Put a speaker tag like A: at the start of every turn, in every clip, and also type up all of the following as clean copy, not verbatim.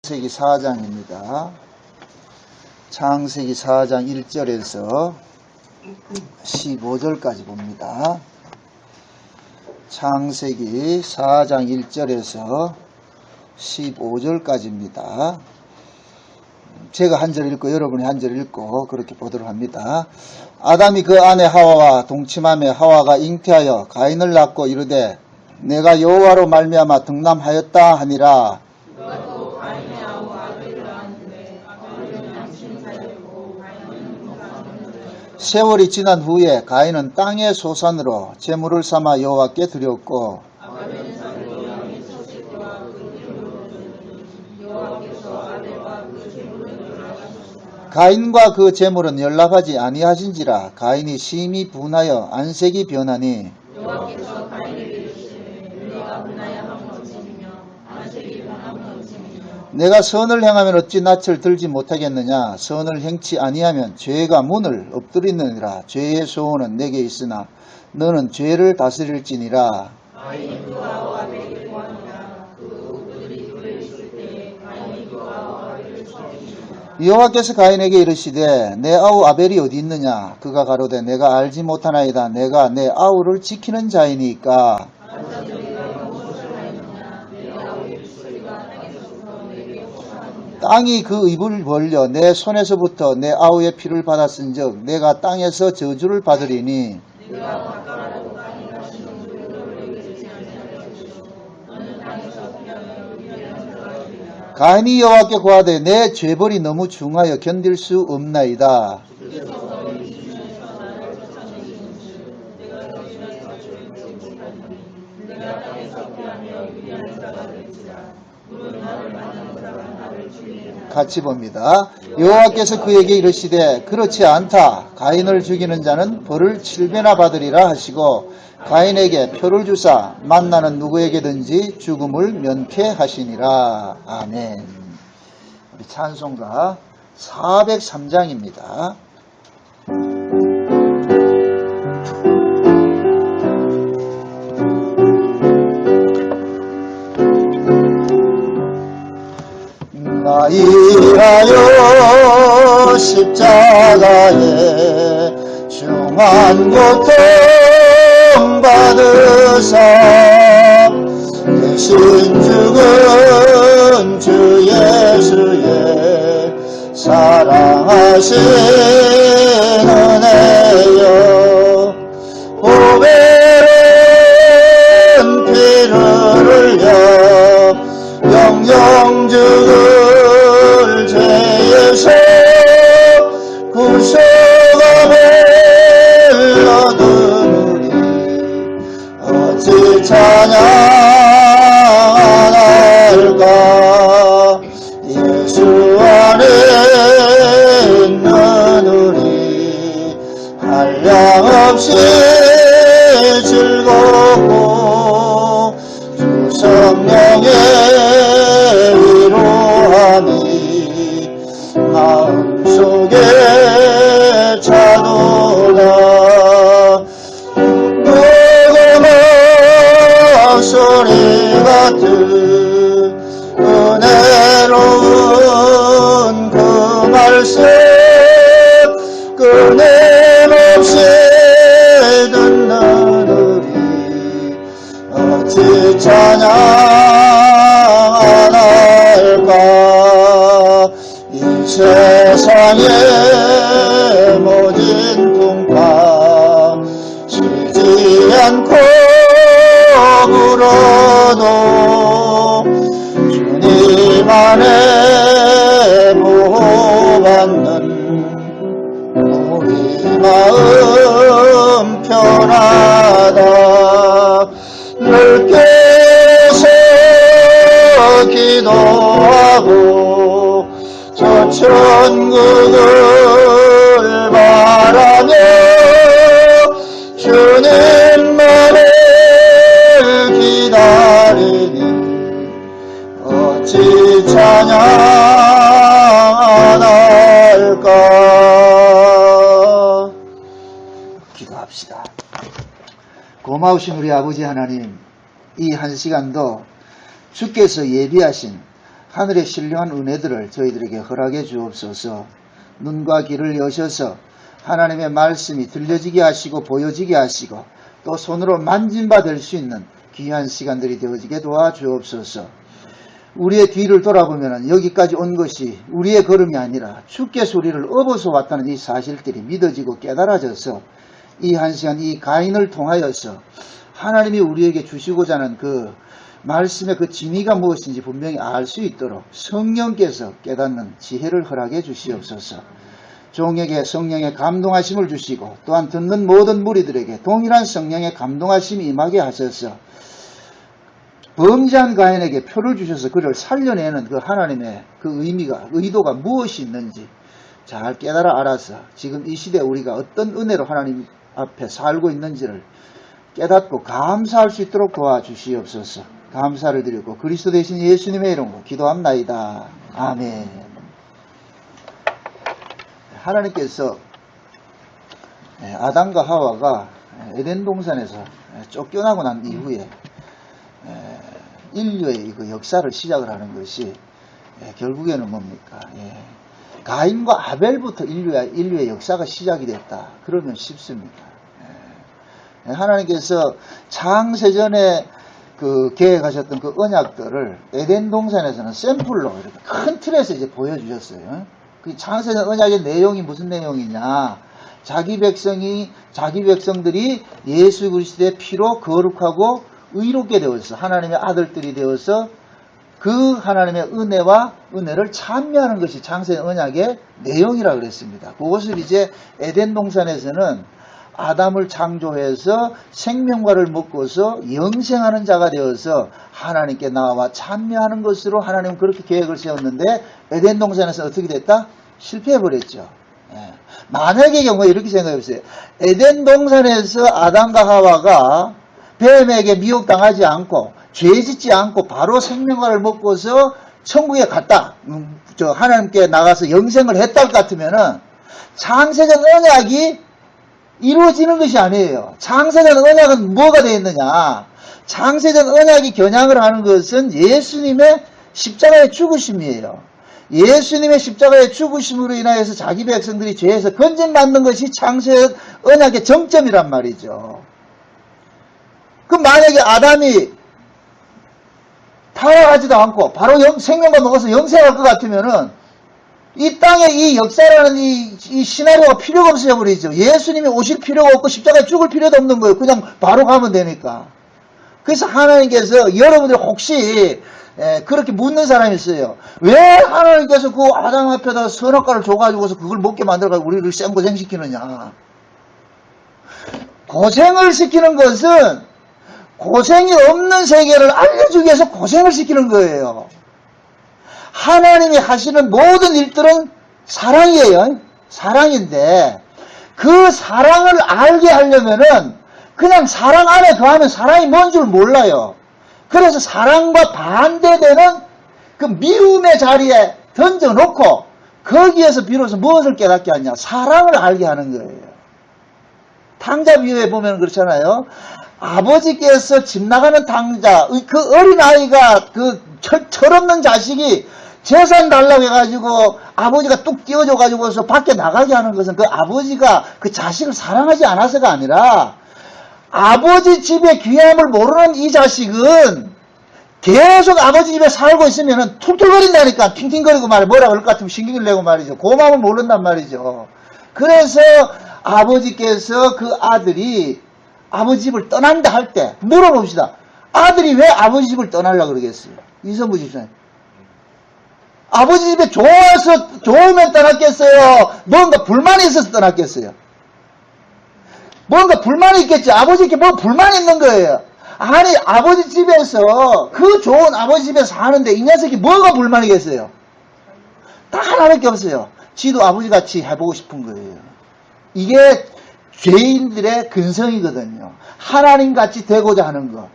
A: 창세기 4장입니다. 창세기 4장 1절에서 15절까지 봅니다. 창세기 4장 1절에서 15절까지입니다. 제가 한 절 읽고 여러분이 한 절 읽고 그렇게 보도록 합니다. 아담이 그 아내 하와와 동침하며 하와가 잉태하여 가인을 낳고 이르되 내가 여호와로 말미암아 등남하였다 하니라. 세월이 지난 후에 가인은 땅의 소산으로 제물을 삼아 여호와께 드렸고 가인과 그 제물은 연락하지 아니하신지라. 가인이 심히 분하여 안색이 변하니 내가 선을 행하면 어찌 낯을 들지 못하겠느냐. 선을 행치 아니하면 죄가 문을 엎드리느니라. 죄의 소원은 내게 있으나 너는 죄를 다스릴지니라. 여호와께서 가인에게 이르시되 내 아우 아벨이 어디 있느냐. 그가 가로되 내가 알지 못하나이다. 내가 내 아우를 지키는 자이니까. 땅이 그 입을 벌려 내 손에서부터 내 아우의 피를 받았은즉 내가 땅에서 저주를 받으리니 가인이 여호와께 고하되 내 죄벌이 너무 중하여 견딜 수 없나이다. 같이 봅니다. 여호와께서 그에게 이르시되 그렇지 않다. 가인을 죽이는 자는 벌을 7배나 받으리라 하시고 가인에게 표를 주사 만나는 누구에게든지 죽음을 면케하시니라. 아멘. 우리 찬송가 403장입니다. 나 이하여 십자가에 중한 고통 받으사 대신 죽은 주 예수의 사랑하신 은혜여 보배는 피를 흘려 영영 죽을 죄에서 구속함을 얻으리. 어찌 찬양할까. 예수 안에 있는 우리 한량없이 즐겁고 주 성령의 위로함이 마음속에 차도다. 녹음한 소리 같은 은혜로운 그 말씀 끊임없이 듣는 우리 어찌 찬양할까. 이 세상의 모진 풍파 쉬지 않고 불어도 주님 안에 보호받는 우리 마음 편하다. 늘 깨서 기도하고 저 천국을 바라며 주님만을 기다리니 어찌 찬양할까. 기도합시다. 고마우신 우리 아버지 하나님, 이 한 시간도 주께서 예비하신 하늘의 신령한 은혜들을 저희들에게 허락해 주옵소서. 눈과 귀를 여셔서 하나님의 말씀이 들려지게 하시고 보여지게 하시고 또 손으로 만진바 될 수 있는 귀한 시간들이 되어지게 도와주옵소서. 우리의 뒤를 돌아보면 여기까지 온 것이 우리의 걸음이 아니라 주께서 우리를 업어서 왔다는 이 사실들이 믿어지고 깨달아져서 이 한 시간 이 가인을 통하여서 하나님이 우리에게 주시고자 하는 그 말씀의 그 진의가 무엇인지 분명히 알 수 있도록 성령께서 깨닫는 지혜를 허락해 주시옵소서. 종에게 성령의 감동하심을 주시고 또한 듣는 모든 무리들에게 동일한 성령의 감동하심이 임하게 하셔서 범죄한 가인에게 표를 주셔서 그를 살려내는 그 하나님의 그 의도가 무엇이 있는지 잘 깨달아 알아서 지금 이 시대에 우리가 어떤 은혜로 하나님 앞에 살고 있는지를 깨닫고 감사할 수 있도록 도와주시옵소서. 감사를 드리고 그리스도 대신 예수님의 이름으로 기도합나이다. 아멘. 하나님께서 아담과 하와가 에덴 동산에서 쫓겨나고 난 이후에 인류의 그 역사를 시작을 하는 것이 결국에는 뭡니까? 가인과 아벨부터 인류의 역사가 시작이 됐다. 그러면 쉽습니다. 하나님께서 창세전에 그 계획하셨던 그 언약들을 에덴 동산에서는 샘플로 이렇게 큰 틀에서 이제 보여주셨어요. 그 창세전 언약의 내용이 무슨 내용이냐? 자기 백성들이 예수 그리스도의 피로 거룩하고 의롭게 되어서 하나님의 아들들이 되어서 그 하나님의 은혜를 찬미하는 것이 창세전 언약의 내용이라 그랬습니다. 그것을 이제 에덴 동산에서는 아담을 창조해서 생명과를 먹고서 영생하는 자가 되어서 하나님께 나와 찬미하는 것으로 하나님은 그렇게 계획을 세웠는데 에덴 동산에서 어떻게 됐다? 실패해버렸죠. 만약의 경우에 이렇게 생각해보세요. 에덴 동산에서 아담과 하와가 뱀에게 미혹당하지 않고 죄짓지 않고 바로 생명과를 먹고서 천국에 갔다. 하나님께 나가서 영생을 했다 할 것 같으면은 창세전 언약이 이루어지는 것이 아니에요. 창세전 언약은 뭐가 되어 있느냐? 창세전 언약이 겨냥을 하는 것은 예수님의 십자가의 죽으심이에요. 예수님의 십자가의 죽으심으로 인하여서 자기 백성들이 죄에서 건진받는 것이 창세전 언약의 정점이란 말이죠. 그럼 만약에 아담이 타락하지도 않고 바로 생명과 먹어서 영생할 것 같으면은 이 땅에 이 역사라는 이 시나리오가 필요가 없어져 버리죠. 예수님이 오실 필요가 없고 십자가에 죽을 필요도 없는 거예요. 그냥 바로 가면 되니까. 그래서 하나님께서 여러분들 혹시 그렇게 묻는 사람이 있어요. 왜 하나님께서 그 아담 앞에다 선악과를 줘가지고서 그걸 먹게 만들어가지고 우리를 생고생시키느냐. 고생을 시키는 것은 고생이 없는 세계를 알려주기 위해서 고생을 시키는 거예요. 하나님이 하시는 모든 일들은 사랑이에요. 사랑인데 그 사랑을 알게 하려면은 그냥 사랑 안에 더하면 사랑이 뭔 줄 몰라요. 그래서 사랑과 반대되는 그 미움의 자리에 던져놓고 거기에서 비로소 무엇을 깨닫게 하냐? 사랑을 알게 하는 거예요. 탕자 비유에 보면 그렇잖아요. 아버지께서 집 나가는 탕자, 그 어린아이가 그 철없는 자식이 재산 달라고 해가지고 아버지가 뚝 띄워줘가지고서 밖에 나가게 하는 것은 그 아버지가 그 자식을 사랑하지 않아서가 아니라 아버지 집의 귀함을 모르는 이 자식은 계속 아버지 집에 살고 있으면은 툴툴거린다니까. 팅팅거리고 말이야. 뭐라 그럴 것 같으면 신경을 내고 말이죠. 그 마음을 모른단 말이죠. 그래서 아버지께서 그 아들이 아버지 집을 떠난다 할 때 물어봅시다. 아들이 왜 아버지 집을 떠나려고 그러겠어요? 이성부 집사님. 아버지 집에 좋으면 떠났겠어요? 뭔가 불만이 있어서 떠났겠어요? 뭔가 불만이 있겠지. 아버지께 뭐 불만이 있는 거예요. 아니 아버지 집에서 그 좋은 아버지 집에서 사는데 이 녀석이 뭐가 불만이겠어요? 딱 하나밖에 없어요. 지도 아버지같이 해보고 싶은 거예요. 이게 죄인들의 근성이거든요. 하나님같이 되고자 하는 거.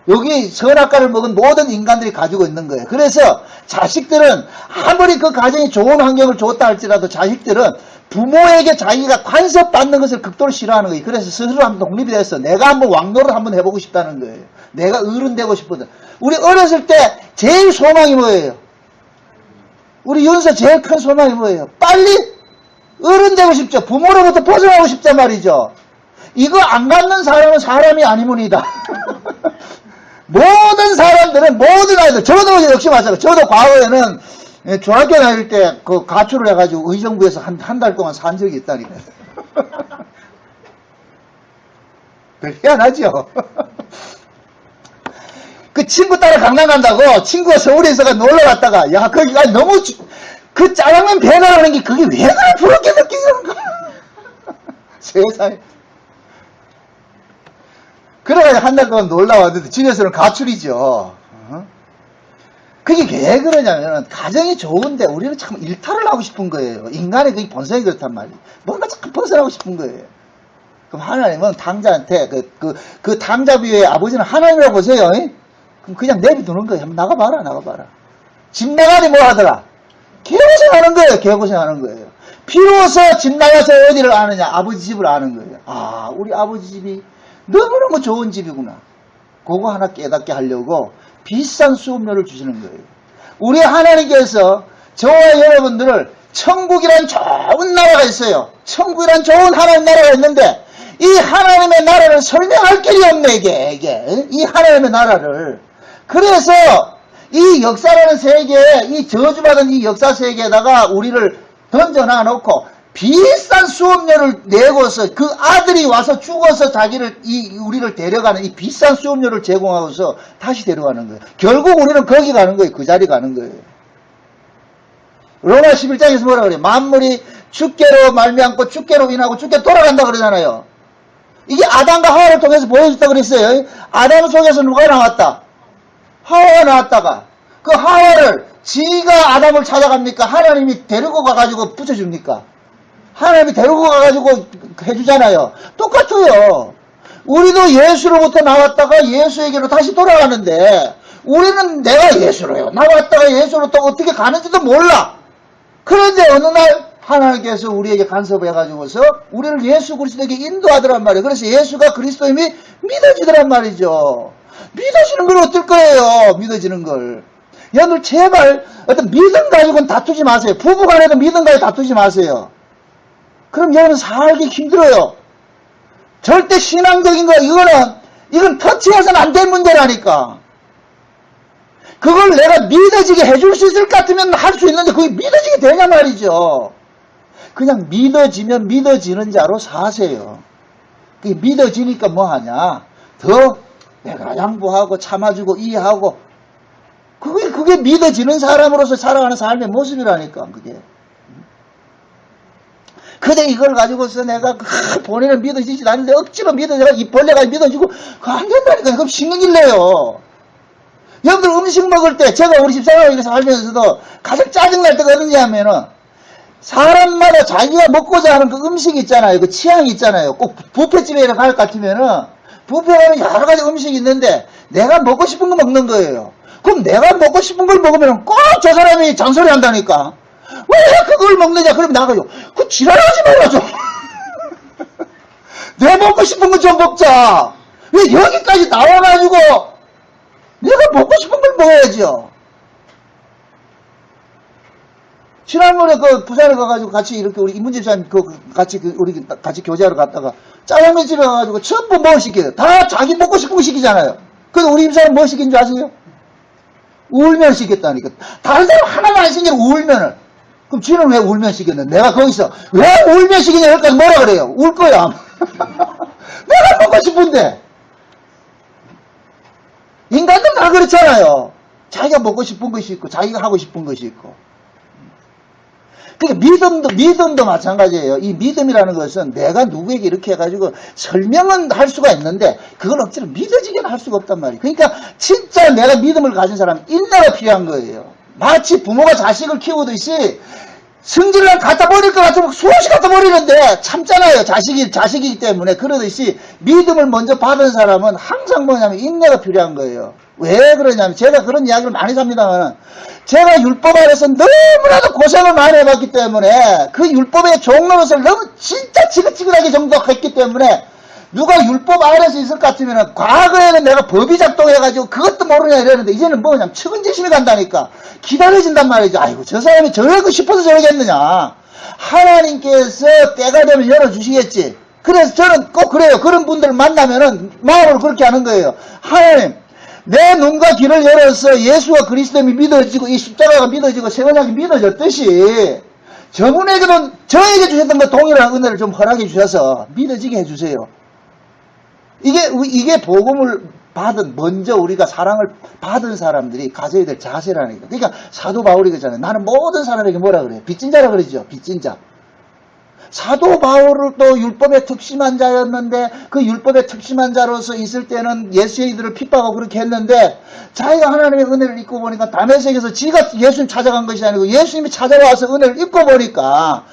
A: 여기 선악과를 먹은 모든 인간들이 가지고 있는 거예요. 그래서 자식들은 아무리 그 가정이 좋은 환경을 줬다 할지라도 자식들은 부모에게 자기가 간섭받는 것을 극도로 싫어하는 거예요. 그래서 스스로 한번 독립이 돼서 내가 한번 왕노릇 한번 해보고 싶다는 거예요. 내가 어른 되고 싶거든. 우리 어렸을 때 제일 소망이 뭐예요? 우리 윤서 제일 큰 소망이 뭐예요? 빨리 어른 되고 싶죠. 부모로부터 벗어나고 싶단 말이죠. 이거 안 갖는 사람은 사람이 아니문이다. 모든 사람들은, 모든 아이들, 저도 역시 마찬가지. 저도 과거에는 중학교 다닐 때 그 가출을 해가지고 의정부에서 한 달 동안 산 적이 있다니까요. 별 희한하죠? 그 친구 따라 강남 간다고 친구가 서울에 있어가 놀러 갔다가, 야, 거기가 너무, 그 짜장면 배달하는 게 그게 왜 그렇게 부럽게 느끼는가? 세상에. 그래가지고 한 달 동안 놀러 왔는데 집에서는 가출이죠. 그게 왜 그러냐면 가정이 좋은데 우리는 참 일탈을 하고 싶은 거예요. 인간의 그 본성이 그렇단 말이에요. 뭔가 자꾸 벗어나고 싶은 거예요. 그럼 하나님은 당자한테 그 당자 비유의 아버지는 하나님이라고 보세요. 그럼 그냥 내비두는 거예요. 한번 나가봐라. 집 나가니 뭐 하더라? 개고생하는 거예요. 개고생하는 거예요. 비로소 집 나가서 어디를 아느냐? 아버지 집을 아는 거예요. 아, 우리 아버지 집이 너무너무 좋은 집이구나. 그거 하나 깨닫게 하려고 비싼 수업료를 주시는 거예요. 우리 하나님께서 저와 여러분들을 천국이란 좋은 나라가 있어요. 천국이란 좋은 하나님 나라가 있는데 이 하나님의 나라를 설명할 길이 없네, 이게. 이 하나님의 나라를. 그래서 이 역사라는 세계에, 이 저주받은 이 역사 세계에다가 우리를 던져놔 놓고 비싼 수업료를 내고서 그 아들이 와서 죽어서 우리를 데려가는 이 비싼 수업료를 제공하고서 다시 데려가는 거예요. 결국 우리는 거기 가는 거예요. 그 자리 가는 거예요. 로마 11장에서 뭐라 그래요? 만물이 주께로 말미암고 주께로 인하고 주께 돌아간다 그러잖아요. 이게 아담과 하와를 통해서 보여줬다 그랬어요. 아담 속에서 누가 나왔다? 하와가 나왔다가 그 하와를 지가 아담을 찾아갑니까? 하나님이 데리고 가가지고 붙여줍니까? 하나님이 데리고 가가지고 해주잖아요. 똑같아요. 우리도 예수로부터 나왔다가 예수에게로 다시 돌아가는데 우리는 내가 예수로요. 나왔다가 예수로 또 어떻게 가는지도 몰라. 그런데 어느 날 하나님께서 우리에게 간섭해가지고서 우리를 예수 그리스도에게 인도하더란 말이에요. 그래서 예수가 그리스도임이 믿어지더란 말이죠. 믿어지는 걸 어떨 거예요? 믿어지는 걸. 여러분들 제발 어떤 믿음 가지고는 다투지 마세요. 부부간에도 믿음 가지고 다투지 마세요. 그럼 여러분 살기 힘들어요. 절대 신앙적인 거 이건 터치해서는 안 될 문제라니까. 그걸 내가 믿어지게 해줄 수 있을 것 같으면 할 수 있는데 그게 믿어지게 되냐 말이죠. 그냥 믿어지면 믿어지는 자로 사세요. 그게 믿어지니까 뭐 하냐? 더 내가 양보하고 참아주고 이해하고 그게 믿어지는 사람으로서 살아가는 삶의 모습이라니까 그게. 근데 이걸 가지고서 내가 본인은 믿어지지 않는데 억지로 믿어져가 이 벌레가 믿어지고 그거 안 된다니까. 그럼 신경질 내요. 여러분들 음식 먹을 때 제가 우리 집사람하고 살면서도 가장 짜증날 때가 어딘지 하면은 사람마다 자기가 먹고자 하는 그 음식이 있잖아요. 그 취향이 있잖아요. 꼭 뷔페집에 갈 것 같으면은 뷔페 가면 여러 가지 음식이 있는데 내가 먹고 싶은 거 먹는 거예요. 그럼 내가 먹고 싶은 걸 먹으면 꼭 저 사람이 잔소리 한다니까. 왜 그걸 먹느냐? 그럼 나가요. 그 지랄하지 말라 좀. 내 먹고 싶은 거 좀 먹자. 왜 여기까지 나와가지고 내가 먹고 싶은 걸 먹어야죠. 지난번에 그 부산에 가가지고 같이 이렇게 우리 이문집사님 우리 같이 교제하러 갔다가 짜장면 집에 가가지고 전부 뭐 시켜요? 다 자기 먹고 싶은 거 시키잖아요. 근데 우리 집사람 뭐 시킨 줄 아세요? 울면 시켰다니까. 다른 사람 하나도 안 시키는 울면을. 그럼 쥐는 왜 울면 시켰는데 내가 거기서 왜 울면 시키냐 여기까지 뭐라 그래요? 울 거야. 내가 먹고 싶은데. 인간들 다 그렇잖아요. 자기가 먹고 싶은 것이 있고 자기가 하고 싶은 것이 있고. 그러니까 믿음도 마찬가지예요. 이 믿음이라는 것은 내가 누구에게 이렇게 해가지고 설명은 할 수가 있는데 그걸 억지로 믿어지게는 할 수가 없단 말이에요. 그러니까 진짜 내가 믿음을 가진 사람은 인내가 필요한 거예요. 마치 부모가 자식을 키우듯이 성질을 갖다 버릴 것 같으면 수없이 갖다 버리는데 참잖아요. 자식이기 때문에. 그러듯이 믿음을 먼저 받은 사람은 항상 뭐냐면 인내가 필요한 거예요. 왜 그러냐면 제가 그런 이야기를 많이 합니다만 제가 율법 아래서 너무나도 고생을 많이 해봤기 때문에 그 율법의 종로릇을 너무 진짜 지긋지긋하게 정독했기 때문에 누가 율법 아래서 있을 것 같으면 과거에는 내가 법이 작동해가지고 그것도 모르냐 이러는데 이제는 뭐냐면 측은지심이 간다니까. 기다려진단 말이죠. 아이고 저 사람이 저러고 싶어서 저러겠느냐. 하나님께서 때가 되면 열어주시겠지. 그래서 저는 꼭 그래요. 그런 분들을 만나면은 마음으로 그렇게 하는 거예요. 하나님, 내 눈과 귀를 열어서 예수와 그리스도님이 믿어지고 이 십자가가 믿어지고 새 언약이 믿어졌듯이 저분에게도 저에게 주셨던 그 동일한 은혜를 좀 허락해 주셔서 믿어지게 해주세요. 이게 복음을 받은, 먼저 우리가 사랑을 받은 사람들이 가져야 될 자세라니까. 그러니까 사도 바울이 그러잖아요. 나는 모든 사람에게 뭐라 그래요? 빚진 자라 그러죠. 빚진 자. 사도 바울을 또 율법에 특심한 자였는데 그 율법에 특심한 자로서 있을 때는 예수의들을 핍박하고 그렇게 했는데 자기가 하나님의 은혜를 입고 보니까 다메섹에서 지가 예수님 찾아간 것이 아니고 예수님이 찾아와서 은혜를 입고 보니까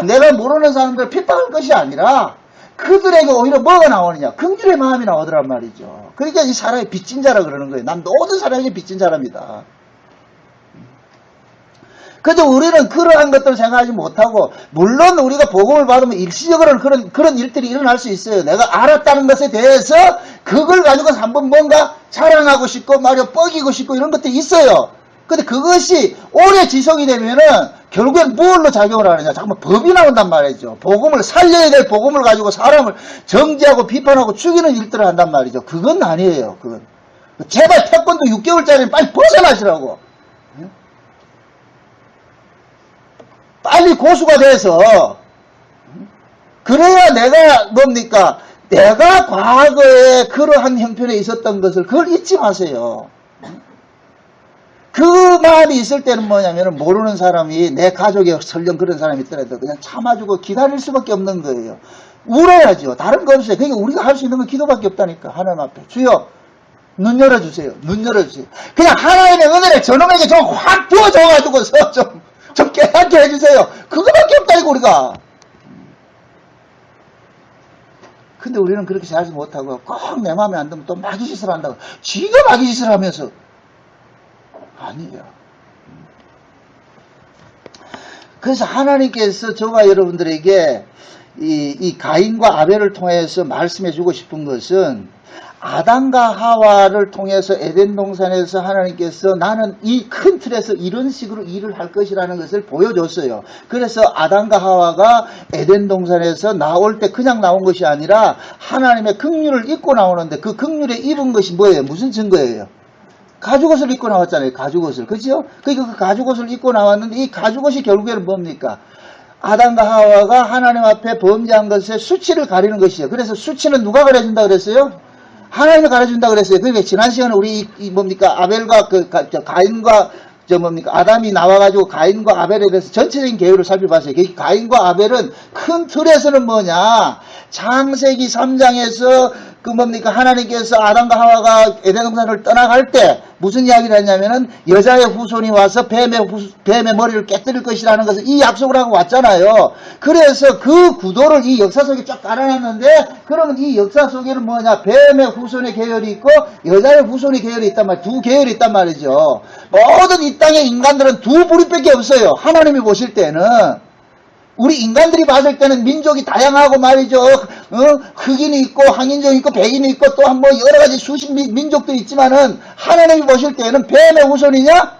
A: 내가 모르는 사람들을 핍박할 것이 아니라 그들에게 오히려 뭐가 나오느냐? 긍휼의 마음이 나오더란 말이죠. 그러니까 이 사람이 빚진 자라 그러는 거예요. 난 모든 사람에게 빚진 자랍니다. 그래도 우리는 그러한 것들을 생각하지 못하고, 물론 우리가 복음을 받으면 일시적으로는 그런 일들이 일어날 수 있어요. 내가 알았다는 것에 대해서 그걸 가지고서 한번 뭔가 자랑하고 싶고 말이야 뻐기고 싶고 이런 것들이 있어요. 근데 그것이 오래 지속이 되면은 결국엔 무엇로 작용을 하느냐? 잠깐만 법이 나온단 말이죠. 복음을 살려야 될 복음을 가지고 사람을 정죄하고 비판하고 죽이는 일들을 한단 말이죠. 그건 아니에요. 그건 제발 태권도 6개월짜리 빨리 벗어나시라고. 빨리 고수가 돼서 그래야 내가 뭡니까? 내가 과거에 그러한 형편에 있었던 것을 그걸 잊지 마세요. 그 마음이 있을 때는 뭐냐면 모르는 사람이 내 가족에 설령 그런 사람이 있더라도 그냥 참아주고 기다릴 수밖에 없는 거예요. 울어야죠. 다른 거 없어요. 그러니까 우리가 할 수 있는 건 기도밖에 없다니까. 하나님 앞에 주여 눈 열어주세요. 눈 열어주세요. 그냥 하나님의 은혜를 저놈에게 좀 확 부어줘가지고서 좀 깨닫게 해주세요. 그거밖에 없다니까 우리가. 근데 우리는 그렇게 살지 못하고 꼭 내 마음에 안 들면 또 마귀짓을 한다고. 지가 마귀짓을 하면서 아니에요. 그래서 하나님께서 저와 여러분들에게 이 가인과 아벨을 통해서 말씀해 주고 싶은 것은 아담과 하와를 통해서 에덴 동산에서 하나님께서 나는 이 큰 틀에서 이런 식으로 일을 할 것이라는 것을 보여줬어요. 그래서 아담과 하와가 에덴 동산에서 나올 때 그냥 나온 것이 아니라 하나님의 긍휼을 입고 나오는데 그 긍휼에 입은 것이 뭐예요? 무슨 증거예요? 가죽옷을 입고 나왔잖아요. 가죽옷을. 그죠? 그러니까 그 가죽옷을 입고 나왔는데 이 가죽옷이 결국에는 뭡니까? 아담과 하와가 하나님 앞에 범죄한 것의 수치를 가리는 것이에요. 그래서 수치는 누가 가려준다 그랬어요? 하나님이 가려준다 그랬어요. 그러니까 지난 시간에 우리 뭡니까? 아벨과 가인과 아담이 나와가지고 가인과 아벨에 대해서 전체적인 계율을 살펴봤어요. 가인과 아벨은 큰 틀에서는 뭐냐? 창세기 3장에서 하나님께서 아담과 하와가 에덴 동산을 떠나갈 때 무슨 이야기를 했냐면은 여자의 후손이 와서 뱀의 머리를 깨뜨릴 것이라는 것을 이 약속을 하고 왔잖아요. 그래서 그 구도를 이 역사 속에 쫙 깔아놨는데 그러면 이 역사 속에는 뭐냐? 뱀의 후손의 계열이 있고 여자의 후손의 계열이 있단 말이에요. 두 계열이 있단 말이죠. 모든 이 땅의 인간들은 두 부류밖에 없어요. 하나님이 보실 때는. 우리 인간들이 봤을 때는 민족이 다양하고 말이죠. 흑인이 있고 황인종이 있고 백인이 있고 또 한 번 여러 가지 수십 민족들이 있지만은 하나님이 보실 때는 뱀의 후손이냐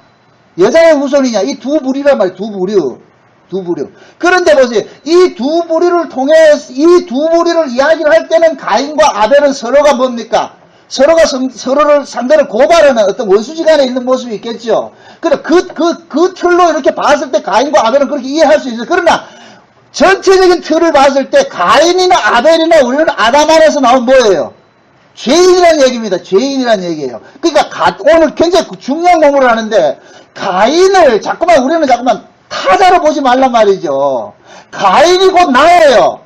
A: 여자의 후손이냐 이 두 부류란 말이에요. 두 부류. 그런데 보세요. 이 두 부류를 통해 이 두 부류를 이야기를 할 때는 가인과 아벨은 서로가 뭡니까? 서로가 서로를 상대를 고발하는 어떤 원수지간에 있는 모습이 있겠죠. 그래 그 틀로 이렇게 봤을 때 가인과 아벨은 그렇게 이해할 수 있어요. 그러나 전체적인 틀을 봤을 때 가인이나 아벨이나 우리는 아담 안에서 나온 뭐예요? 죄인이라는 얘기입니다. 죄인이라는 얘기예요. 그러니까 오늘 굉장히 중요한 공부를 하는데 가인을 우리는 자꾸만 타자로 보지 말란 말이죠. 가인이 곧 나예요.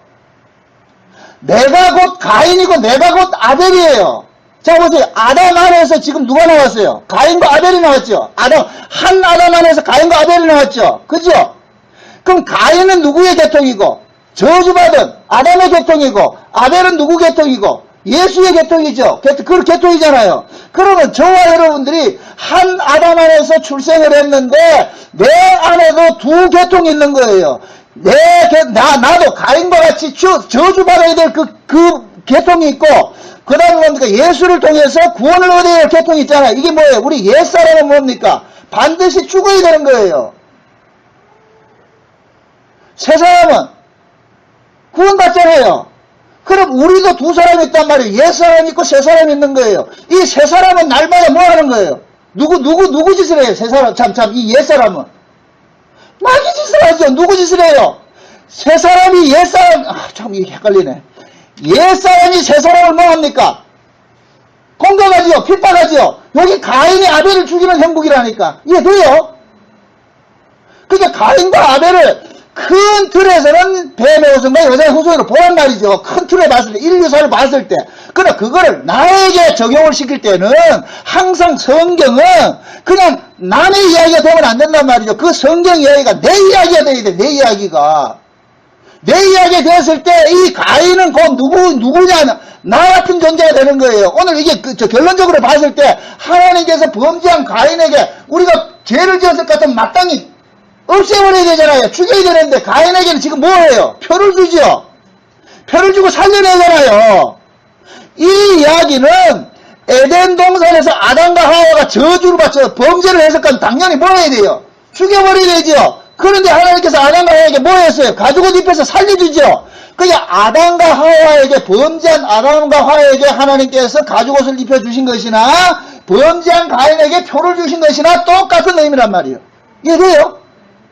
A: 내가 곧 가인이고 내가 곧 아벨이에요. 자 보세요. 아담 안에서 지금 누가 나왔어요? 가인과 아벨이 나왔죠. 한 아담 안에서 가인과 아벨이 나왔죠. 그죠? 그럼 가인은 누구의 계통이고 저주받은 아담의 계통이고 아벨은 누구 계통이고 예수의 계통이죠. 그 계통이잖아요. 그러면 저와 여러분들이 한 아담 안에서 출생을 했는데 내 안에도 두 계통이 있는 거예요. 나도 가인과 같이 저주받아야 될 그 계통이 있고, 그 다음에 뭡니까? 예수를 통해서 구원을 얻어야 할 계통이 있잖아요. 이게 뭐예요? 우리 옛사람은 뭡니까? 반드시 죽어야 되는 거예요. 새 사람은 구원받잖아요. 그럼 우리도 두 사람이 있단 말이에요. 옛사람이 있고 새 사람이 있는 거예요. 이 새 사람은 날마다 뭐 하는 거예요? 누구 짓을 해요? 새 사람, 이 옛사람은. 마귀 짓을 하죠. 누구 짓을 해요? 새 사람이 옛사람, 참 이게 헷갈리네. 옛사람이 새 사람을 뭐 합니까? 공격하지요. 핍박하지요. 여기 가인이 아벨을 죽이는 형국이라니까. 이해돼요? 그러니까 가인과 아벨을 큰 틀에서는 뱀의 후손과 여자의 후손으로 보란 말이죠. 큰 틀에 봤을 때, 인류사를 봤을 때. 그러나 그거를 나에게 적용을 시킬 때는 항상 성경은 그냥 남의 이야기가 되면 안 된단 말이죠. 그 성경 이야기가 내 이야기가 돼야 돼. 내 이야기가. 내 이야기가 되었을 때 이 가인은 곧 누구냐, 나 같은 존재가 되는 거예요. 오늘 이게 결론적으로 봤을 때 하나님께서 범죄한 가인에게 우리가 죄를 지었을 것 같으면 마땅히 없애버려야 되잖아요. 죽여야 되는데 가인에게는 지금 뭐예요? 표를 주죠. 표를 주고 살려내잖아요. 이 이야기는 에덴 동산에서 아담과 하와가 저주를 받쳐 범죄를 했었건 당연히 뭐 해야 돼요? 죽여버려야 되죠. 그런데 하나님께서 아담과 하와에게 뭐 했어요? 가죽옷 입혀서 살려주죠. 그러니까 아담과 하와에게, 범죄한 아담과 하와에게 하나님께서 가죽옷을 입혀주신 것이나 범죄한 가인에게 표를 주신 것이나 똑같은 의미란 말이에요. 이해돼요?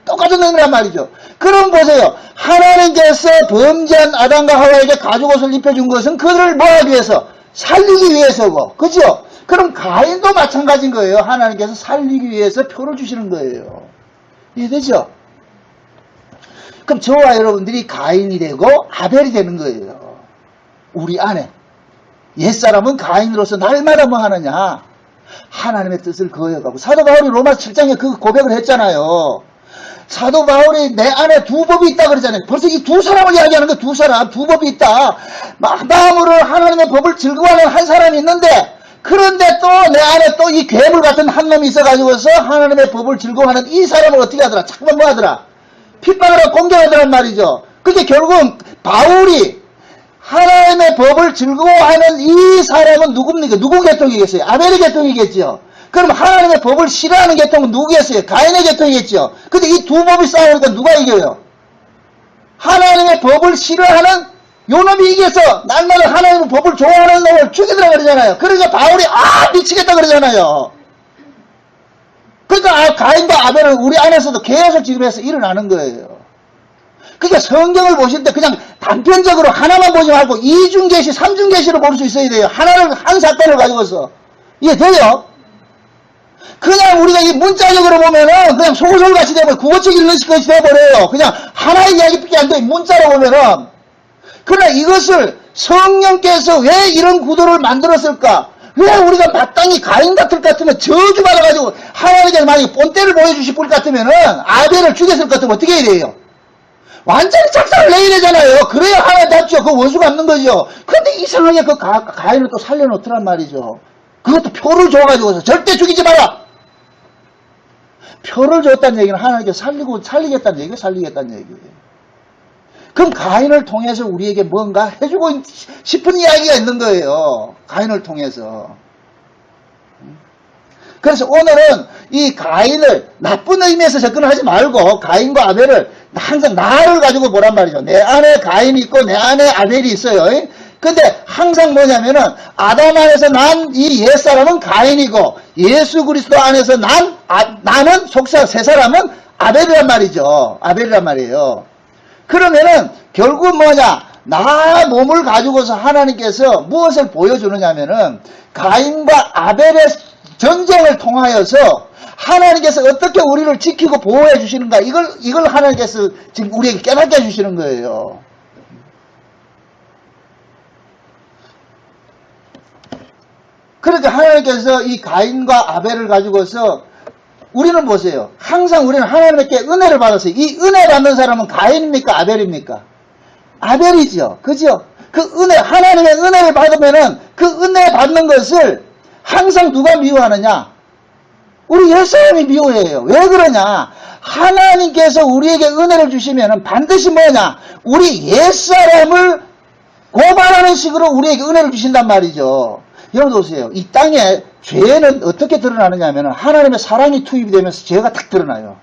A: 똑같은 의미란 말이죠. 그럼 보세요. 하나님께서 범죄한 아담과 하와에게 가죽옷을 입혀준 것은 그들을 뭐 하기 위해서? 살리기 위해서고. 그죠? 그럼 가인도 마찬가지인 거예요. 하나님께서 살리기 위해서 표를 주시는 거예요. 이해되죠? 그럼 저와 여러분들이 가인이 되고 아벨이 되는 거예요. 우리 안에. 옛사람은 가인으로서 날마다 뭐 하느냐? 하나님의 뜻을 거역하고. 사도 바울이 로마서 7장에 그 고백을 했잖아요. 사도 바울이 내 안에 두 법이 있다 그러잖아요. 벌써 이 두 사람을 이야기하는 거예요. 두 사람, 두 법이 있다. 마음으로 하나님의 법을 즐거워하는 한 사람이 있는데, 그런데 또 내 안에 또 이 괴물 같은 한 놈이 있어가지고서 하나님의 법을 즐거워하는 이 사람을 어떻게 하더라? 잠깐만 뭐 하더라? 핍박을 하고 공격하더란 말이죠. 그게 결국은 바울이 하나님의 법을 즐거워하는 이 사람은 누굽니까? 누구 계통이겠어요? 아벨의 계통이겠죠. 그럼 하나님의 법을 싫어하는 계통은 누구겠어요? 가인의 계통이겠죠. 근데 이 두 법이 싸우니까 누가 이겨요? 하나님의 법을 싫어하는 요 놈이 이겨서 날마다 하나님의 법을 좋아하는 놈을 죽이더라 그러잖아요. 그러니까 바울이 미치겠다 그러잖아요. 그러니까 가인과 아벨은 우리 안에서도 계속 지금 해서 일어나는 거예요. 그러니까 성경을 보실 때 그냥 단편적으로 하나만 보지 말고 이중계시, 삼중계시로 볼 수 있어야 돼요. 한 사건을 가지고서. 이해돼요? 그냥 우리가 이 문자적으로 보면은 그냥 소설같이 되면 국어책 읽는 것이 돼버려요. 그냥 하나의 이야기밖에 안 돼. 문자로 보면은. 그러나 이것을 성령께서 왜 이런 구도를 만들었을까? 왜 우리가 마땅히 가인 같을 것 같으면 저주받아가지고 하나님께서 만약에 본때를 보여주실 것 같으면은 아벨을 죽였을 것 같으면 어떻게 해야 돼요? 완전히 작사를 내야 되잖아요. 그래야 하나 잡죠. 그 원수 갚는 거죠. 근데 이상하게 그 가인을 또 살려놓더란 말이죠. 그것도 표를 줘가지고서 절대 죽이지 마라. 표를 줬다는 얘기는 하나님께서 살리겠다는 얘기예요. 살리겠다는 얘기예요. 그럼 가인을 통해서 우리에게 뭔가 해주고 싶은 이야기가 있는 거예요. 가인을 통해서. 그래서 오늘은 이 가인을 나쁜 의미에서 접근하지 말고 가인과 아벨을 항상 나를 가지고 보란 말이죠. 내 안에 가인이 있고 내 안에 아벨이 있어요. 근데 항상 뭐냐면은 아담 안에서 난 이 옛사람은 가인이고 예수 그리스도 안에서 나는 속사 새 사람은 아벨이란 말이죠. 아벨이란 말이에요. 그러면은 결국 뭐냐? 나 몸을 가지고서 하나님께서 무엇을 보여주느냐면은 가인과 아벨의 전쟁을 통하여서 하나님께서 어떻게 우리를 지키고 보호해 주시는가 이걸 하나님께서 지금 우리에게 깨닫게 해주시는 거예요. 그러니까 하나님께서 이 가인과 아벨을 가지고서 우리는 보세요. 항상 우리는 하나님께 은혜를 받았어요. 이 은혜 받는 사람은 가인입니까? 아벨입니까? 아벨이죠. 그죠? 그 은혜, 하나님의 은혜를 받으면은 그 은혜 받는 것을 항상 누가 미워하느냐? 우리 옛사람이 미워해요. 왜 그러냐? 하나님께서 우리에게 은혜를 주시면은 반드시 뭐냐? 우리 옛사람을 고발하는 식으로 우리에게 은혜를 주신단 말이죠. 여러분 보세요. 이 땅에 죄는 어떻게 드러나느냐 하면 하나님의 사랑이 투입이 되면서 죄가 딱 드러나요.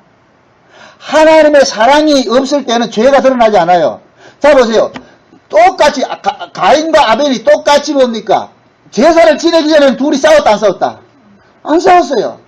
A: 하나님의 사랑이 없을 때는 죄가 드러나지 않아요. 자 보세요. 똑같이 가인과 아벨이 똑같이 뭡니까? 제사를 지내기 전에는 둘이 싸웠다 안 싸웠다? 안 싸웠어요.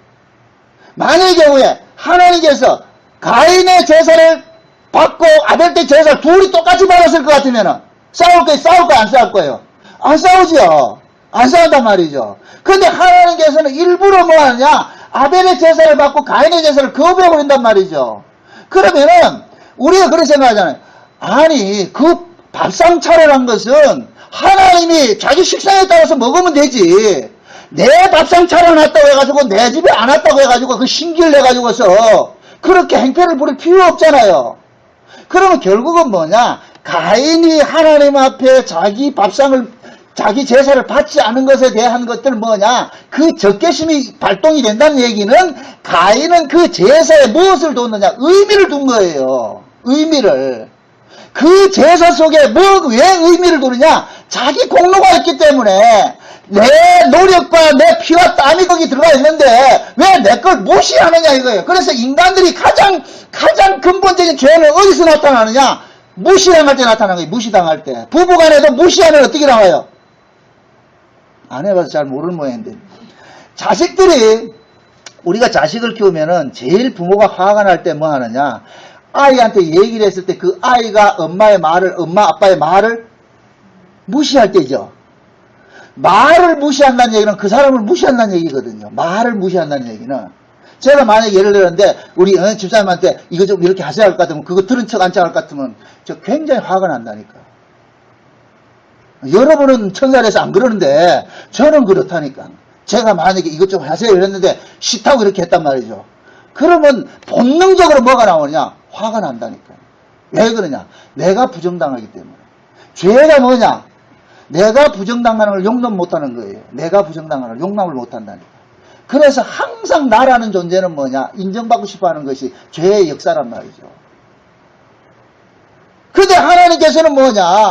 A: 만약의 경우에 하나님께서 가인의 제사를 받고 아벨 때 제사를 둘이 똑같이 받았을 것 같으면 싸울 거예요 안 싸울 거예요? 안 싸우죠. 안 싸운단 말이죠. 근데 하나님께서는 일부러 뭐 하느냐? 아벨의 제사를 받고 가인의 제사를 거부해버린단 말이죠. 그러면은 우리가 그렇게 생각하잖아요. 아니 그 밥상 차려란 것은 하나님이 자기 식상에 따라서 먹으면 되지. 내 밥상 차려놨다고 해가지고 내 집에 안 왔다고 해가지고 그 신기를 내가지고서 그렇게 행패를 부릴 필요 없잖아요. 그러면 결국은 뭐냐? 가인이 하나님 앞에 자기 밥상을 자기 제사를 받지 않은 것에 대한 것들은 뭐냐? 그 적개심이 발동이 된다는 얘기는 가인은 그 제사에 무엇을 뒀느냐? 의미를 둔 거예요. 의미를. 그 제사 속에 왜 의미를 두느냐? 자기 공로가 있기 때문에 내 노력과 내 피와 땀이 거기 들어가 있는데 왜 내 걸 무시하느냐 이거예요. 그래서 인간들이 가장 근본적인 죄는 어디서 나타나느냐? 무시당할 때 나타나는 거예요. 무시당할 때. 부부간에도 무시하면 어떻게 나와요? 안 해봐서 잘 모르는 모양인데. 자식들이 우리가 자식을 키우면은 제일 부모가 화가 날 때 뭐 하느냐? 아이한테 얘기를 했을 때 그 아이가 엄마 아빠의 말을 무시할 때죠. 말을 무시한다는 얘기는 그 사람을 무시한다는 얘기거든요. 말을 무시한다는 얘기는. 제가 만약에 예를 들었는데 우리 집사님한테 이거 좀 이렇게 하셔야 할 것 같으면 그거 들은 척 안 척 할 것 같으면 저 굉장히 화가 난다니까. 여러분은 천사에서 안 그러는데 저는 그렇다니까. 제가 만약에 이것 좀 하세요 이랬는데 싫다고 이렇게 했단 말이죠. 그러면 본능적으로 뭐가 나오느냐? 화가 난다니까. 왜 그러냐? 내가 부정당하기 때문에. 죄가 뭐냐? 내가 부정당하는 걸 용납 못하는 거예요. 내가 부정당하는 걸 용납을 못한다니까. 그래서 항상 나라는 존재는 뭐냐? 인정받고 싶어하는 것이 죄의 역사란 말이죠. 근데 하나님께서는 뭐냐?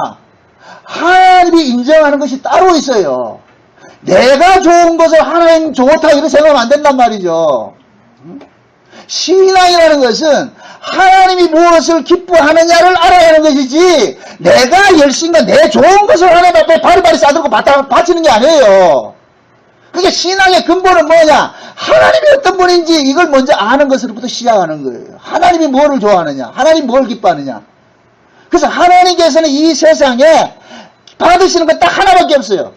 A: 하나님이 인정하는 것이 따로 있어요. 내가 좋은 것을 하나님 좋다 이렇게 생각하면 안 된단 말이죠. 신앙이라는 것은 하나님이 무엇을 기뻐하느냐를 알아야 하는 것이지 내가 열심과 내 좋은 것을 하나님 앞에 바리바리 싸들고 바치는 게 아니에요. 그게 신앙의 근본은 뭐냐? 하나님이 어떤 분인지 이걸 먼저 아는 것으로부터 시작하는 거예요. 하나님이 뭐를 좋아하느냐? 하나님이 뭘 기뻐하느냐? 그래서 하나님께서는 이 세상에 받으시는 건 딱 하나밖에 없어요.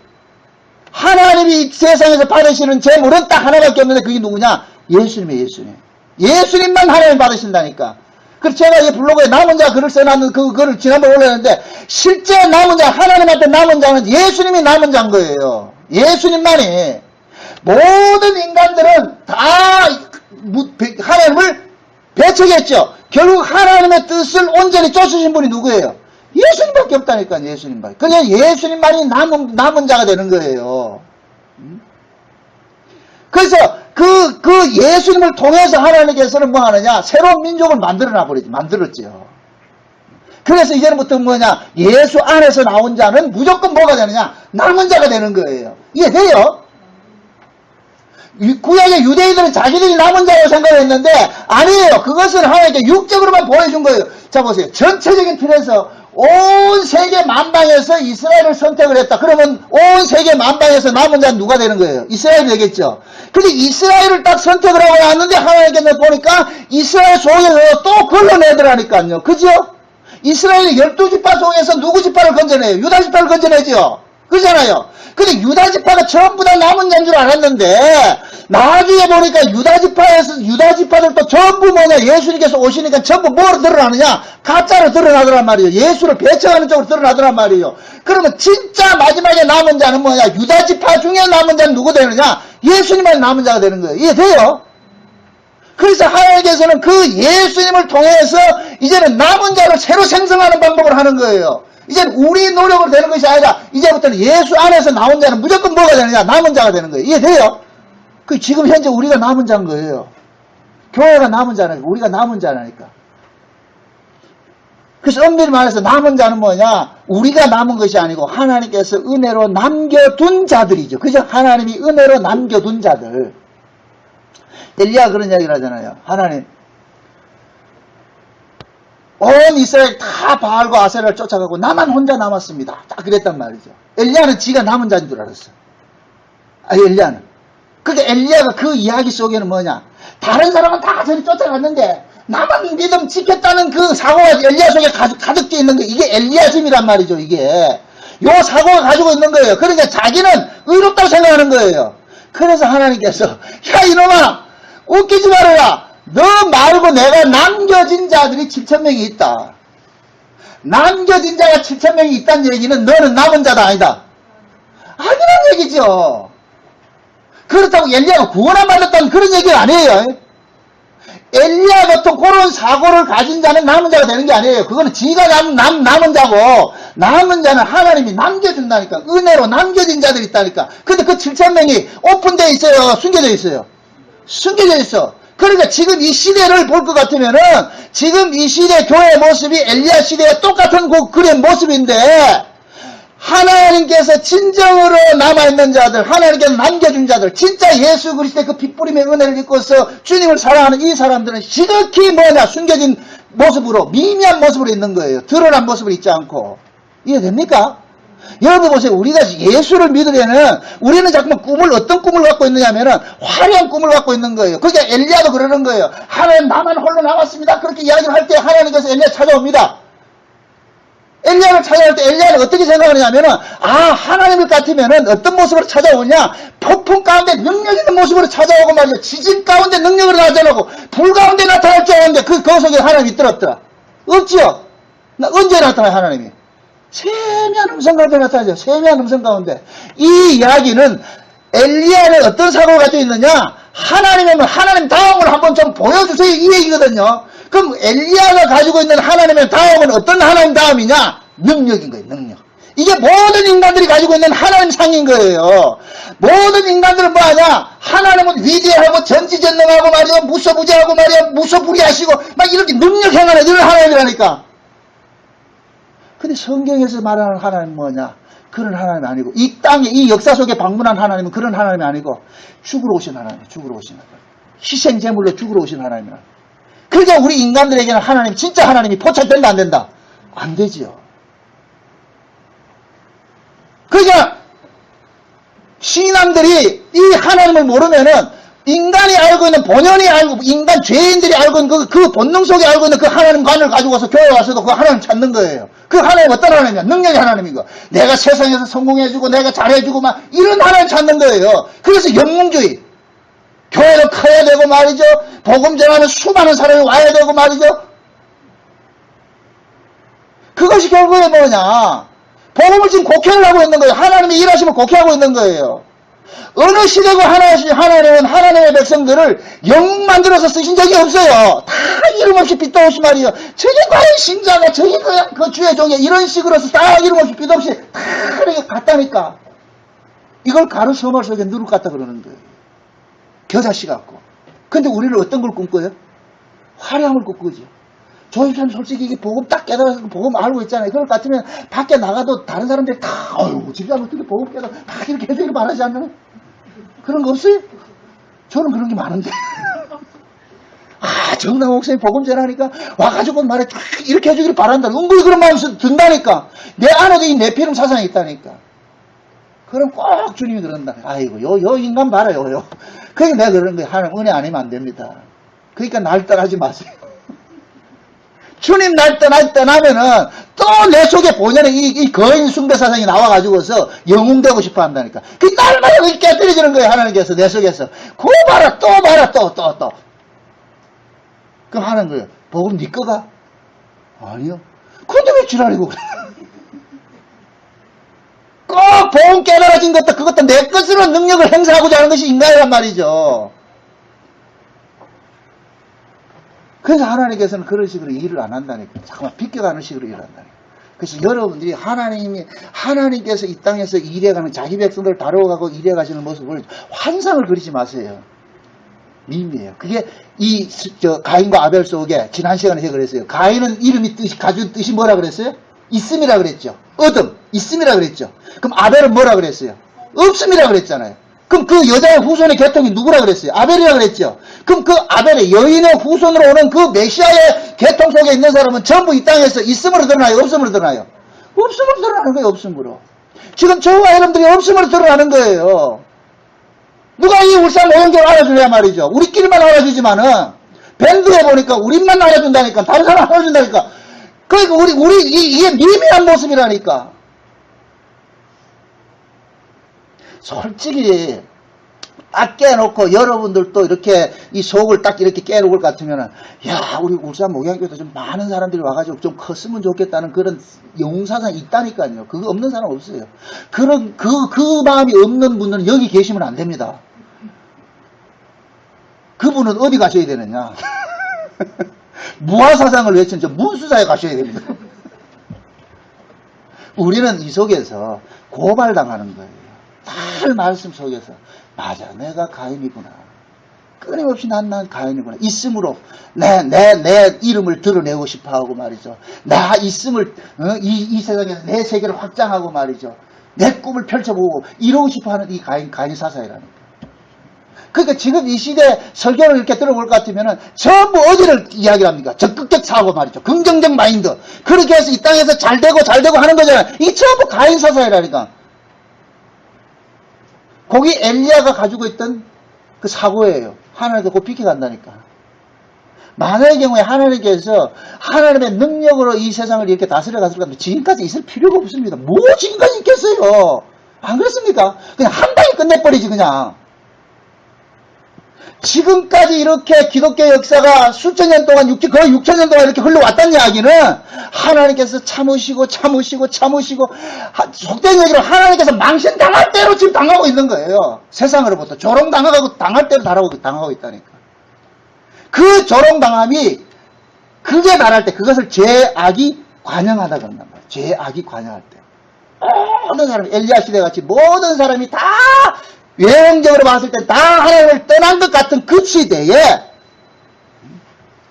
A: 하나님이 세상에서 받으시는 재물은 딱 하나밖에 없는데 그게 누구냐? 예수님이에요. 예수님만 하나님 받으신다니까. 그래서 제가 이 블로그에 남은 자 글을 써놨는 그거를 지난번에 올렸는데 실제 남은 자, 하나님한테 남은 자는 예수님이 남은 자인 거예요. 예수님만이. 모든 인간들은 다 하나님을 배척했죠. 결국 하나님의 뜻을 온전히 쫓으신 분이 누구예요? 예수님밖에 없다니까. 예수님밖에. 그냥 예수님만이 남은 자가 되는 거예요. 그래서 그 예수님을 통해서 하나님께서는 뭐 하느냐? 새로운 민족을 만들었죠. 그래서 이제부터 뭐냐? 예수 안에서 나온 자는 무조건 뭐가 되느냐? 남은 자가 되는 거예요. 이해돼요? 구약의 유대인들은 자기들이 남은 자라고 생각했는데 아니에요. 그것은 하나님께 육적으로만 보여준 거예요. 자 보세요. 전체적인 틀에서 온 세계 만방에서 이스라엘을 선택을 했다. 그러면 온 세계 만방에서 남은 자는 누가 되는 거예요? 이스라엘이 되겠죠. 근데 이스라엘을 딱 선택을 하고 나왔는데 하나님께서 보니까 이스라엘 속에서 또 걸러내더라니까요. 그죠? 이스라엘이 12지파 속에서 누구 지파를 건져내요? 유다 지파를 건져내죠. 그렇잖아요. 근데 유다 지파가 전부 다 남은 자인 줄 알았는데 나중에 보니까 유다 지파들도 전부 뭐냐? 예수님께서 오시니까 전부 뭐로 드러나느냐? 가짜로 드러나더란 말이에요. 예수를 배척하는 쪽으로 드러나더란 말이에요. 그러면 진짜 마지막에 남은 자는 뭐냐? 유다 지파 중에 남은 자는 누구 되느냐? 예수님만 남은 자가 되는 거예요. 이해돼요? 그래서 하나님께서는 그 예수님을 통해서 이제는 남은 자를 새로 생성하는 방법을 하는 거예요. 이제는 우리 노력으로 되는 것이 아니라 이제부터는 예수 안에서 나온 자는 무조건 뭐가 되느냐? 남은 자가 되는 거예요. 이해돼요? 그 지금 현재 우리가 남은 자인 거예요. 교회가 남은 자니까 우리가 남은 자라니까. 그래서 엄밀히 말해서 남은 자는 뭐냐? 우리가 남은 것이 아니고 하나님께서 은혜로 남겨둔 자들이죠. 그죠? 하나님이 은혜로 남겨둔 자들. 엘리야가 그런 이야기를 하잖아요. 하나님, 온 이스라엘 다 바알과 아세라를 쫓아가고 나만 혼자 남았습니다. 딱 그랬단 말이죠. 엘리야는 지가 남은 자인 줄 알았어. 엘리야는. 그러니까 엘리야가 그 이야기 속에는 뭐냐? 다른 사람은 다 저리 쫓아갔는데 나만 믿음 지켰다는 그 사고가 엘리야 속에 가득 돼 있는 거, 이게 엘리야즘이란 말이죠. 이게 요 사고가 가지고 있는 거예요. 그러니까 자기는 의롭다고 생각하는 거예요. 그래서 하나님께서 야 이놈아 웃기지 말아라. 너 말고 내가 남겨진 자들이 7,000명이 있다. 남겨진 자가 7,000명이 있다는 얘기는 너는 남은 자도 아니다. 아니란 얘기죠. 그렇다고 엘리야가 구원 안 받았다는 그런 얘기가 아니에요. 엘리야 같은 그런 사고를 가진 자는 남은 자가 되는 게 아니에요. 그거는 지가 남은 자고, 남은 자는 하나님이 남겨준다니까. 은혜로 남겨진 자들이 있다니까. 근데 그 7,000명이 오픈되어 있어요? 숨겨져 있어요? 숨겨져 있어. 그러니까 지금 이 시대를 볼 것 같으면은 지금 이 시대 교회의 모습이 엘리야 시대와 똑같은 그의 모습인데, 하나님께서 진정으로 남아있는 자들, 하나님께서 남겨준 자들, 진짜 예수 그리스도의 그 핏부림의 은혜를 입고서 주님을 사랑하는 이 사람들은 지극히 뭐냐, 숨겨진 모습으로, 미미한 모습으로 있는 거예요. 드러난 모습을 있지 않고. 이해됩니까? 여러분 보세요. 우리가 예수를 믿으려면 우리는 자꾸만 어떤 꿈을 갖고 있느냐면은 화려한 꿈을 갖고 있는 거예요. 그러니까 엘리야도 그러는 거예요. 하나님 나만 홀로 남았습니다. 그렇게 이야기를 할 때 하나님께서 엘리야 찾아옵니다. 엘리야를 찾아올 때 엘리야는 어떻게 생각하느냐면은, 하나님을 같으면은 어떤 모습으로 찾아오냐? 폭풍 가운데 능력 있는 모습으로 찾아오고 말이야. 지진 가운데 능력으로 나타나고, 불 가운데 나타날 줄 알았는데, 그 속에 하나님이 있더라, 없더라? 없지요? 언제 나타나요, 하나님이? 세미한 음성 가운데 나타나죠. 세미한 음성 가운데. 이 이야기는 엘리야는 어떤 사고가 가지고 있느냐? 하나님이면 하나님 다음을 한번 좀 보여주세요. 이 얘기거든요. 그럼 엘리야가 가지고 있는 하나님의 다음은 어떤 하나님 다음이냐? 능력인 거예요. 능력. 이게 모든 인간들이 가지고 있는 하나님 상인 거예요. 모든 인간들은 뭐하냐? 하나님은 위대하고 전지전능하고 말이야, 무소부재하고 말이야, 무소불위하시고 막 이렇게 능력 행하는 이런 하나님이라니까. 근데 성경에서 말하는 하나님은 뭐냐? 그런 하나님이 아니고, 이 땅에 이 역사 속에 방문한 하나님은 그런 하나님이 아니고 죽으러 오신 하나님이에요. 죽으러 오신 하나님. 희생제물로 죽으러 오신 하나님이라. 그러니까 우리 인간들에게는 하나님, 진짜 하나님이 포착된다, 안 된다? 안 되지요. 그러니까 신앙들이 이 하나님을 모르면은 인간이 알고 있는, 본연이 알고, 인간 죄인들이 알고 있는 그 본능 속에 알고 있는 그 하나님관을 가지고 와서 교회 와서도 그 하나님 찾는 거예요. 그 하나님 어떤 하나님이야? 능력의 하나님인 거. 내가 세상에서 성공해주고 내가 잘해주고 막 이런 하나님 찾는 거예요. 그래서 영웅주의. 교회도 커야 되고 말이죠. 복음 전하는 수많은 사람이 와야 되고 말이죠. 그것이 결국에 뭐냐? 복음을 지금 곡해를 하고 있는 거예요. 하나님이 일하시면 곡해하고 있는 거예요. 어느 시대고 하나님은 하나님의 백성들을 영웅 만들어서 쓰신 적이 없어요. 다 이름 없이 빛도 없이 말이에요. 저게 과연 신자가, 저게 그냥 그 주의 종이 이런 식으로서 다 이름 없이 빛도 없이 다 이렇게 갔다니까. 이걸 가루 서말 속에 누룩 같다 그러는 거예요. 겨자씨 같고. 근데 우리는 어떤 걸 꿈꿔요? 화려함을 꿈꾸죠. 조입사님 솔직히 이게 복음 딱 깨달아서 복음 알고 있잖아요. 그럴 것 같으면 밖에 나가도 다른 사람들이 다 어휴 집사님 어떻게 복음 깨달아 막 이렇게 해주기를 바라지 않나요? 그런 거 없어요? 저는 그런 게 많은데. 정당 목사님 복음 전하니까 와가지고 말해 이렇게 해주기를 바란다. 은근히 그런 마음이 든다니까. 내 안에도 이 내피름 사상이 있다니까. 그럼 꼭 주님이 그런다. 아이고 요 인간 봐라요. 그러니까 내가 그러는 거예요. 하나님 은혜 아니면 안 됩니다. 그러니까 날 떠나지 마세요. 주님 날 떠나면은 또 내 속에 본연의 이 거인 숭배 사상이 나와가지고서 영웅되고 싶어 한다니까. 그 날마다 그렇게 깨뜨려지는 거예요. 하나님께서 내 속에서. 그거 봐라 또 봐라 또. 그럼 하는 거예요. 복음 네 거가? 아니요. 근데 왜 지랄이고 그래? 꼭 복음 깨달아진 것도 그것도 내 것으로 능력을 행사하고자 하는 것이 인간이란 말이죠. 그래서 하나님께서는 그런 식으로 일을 안 한다니까. 잠깐만 비껴가는 식으로 일을 한다니까. 그래서 여러분들이 하나님께서 이 땅에서 일해가는 자기 백성들을 다뤄가고 일해가시는 모습을 환상을 그리지 마세요. 밈이에요. 그게 가인과 아벨 속에 지난 시간에 제가 그랬어요. 가인은 이름이 가진 뜻이 뭐라 그랬어요? 있음이라 그랬죠. 얻음, 있음이라 그랬죠. 그럼 아벨은 뭐라 그랬어요? 없음이라 그랬잖아요. 그럼 그 여자의 후손의 계통이 누구라 그랬어요? 아벨이라 그랬죠. 그럼 그 아벨의 여인의 후손으로 오는 그 메시아의 계통 속에 있는 사람은 전부 이 땅에서 있음으로 드러나요? 없음으로 드러나요? 없음으로 드러나는 거예요. 없음으로. 지금 저와 여러분들이 없음으로 드러나는 거예요. 누가 이 울산 오영교를 알아주냐 말이죠. 우리끼리만 알아주지만은 밴드에 보니까 우리만 알아준다니까. 다른 사람 안 알아준다니까. 그러니까 이게 미미한 모습이라니까. 솔직히 딱 깨놓고 여러분들도 이렇게 이 속을 딱 이렇게 깨놓을 것 같으면은 야 우리 울산 목양교도 좀 많은 사람들이 와가지고 좀 컸으면 좋겠다는 그런 영사상이 있다니까요. 그거 없는 사람 없어요. 그런 그 마음이 없는 분들은 여기 계시면 안 됩니다. 그분은 어디 가셔야 되느냐? 무화사상을 외친 저 문수사에 가셔야 됩니다. 우리는 이 속에서 고발당하는 거예요. 늘 말씀 속에서 맞아 내가 가인이구나. 끊임없이 난 가인이구나. 있음으로 내 이름을 드러내고 싶어하고 말이죠. 나 있음을 이 세상에서 내 세계를 확장하고 말이죠. 내 꿈을 펼쳐보고 이루고 싶어하는 이 가인 사사이라는 거예요. 그러니까 지금 이 시대 설교를 이렇게 들어볼 것 같으면은 전부 어디를 이야기를 합니까? 적극적 사고 말이죠. 긍정적 마인드. 그렇게 해서 이 땅에서 잘되고 하는 거잖아요. 이게 전부 가인 사사이라니까. 거기 엘리야가 가지고 있던 그 사고예요. 하나님께 곧 비켜간다니까. 만약의 경우에 하나님께서 하나님의 능력으로 이 세상을 이렇게 다스려 갔을 건데 지금까지 있을 필요가 없습니다. 뭐 지금까지 있겠어요? 안 그렇습니까? 그냥 한 방에 끝내버리지 그냥. 지금까지 이렇게 기독교 역사가 수천 년 동안 거의 6천 년 동안 이렇게 흘러왔다는 이야기는 하나님께서 참으시고 속된 얘기로 하나님께서 망신당할 대로 지금 당하고 있는 거예요. 세상으로부터 조롱당하고 당할 대로 당하고 있다니까. 그 조롱당함이 그게 말할 때 그것을 죄악이 관영하다 그런단 말이에요. 죄악이 관영할 때 모든 사람이 엘리야 시대 같이 모든 사람이 다 외형적으로 봤을 때 다 하나님을 떠난 것 같은 그 시대에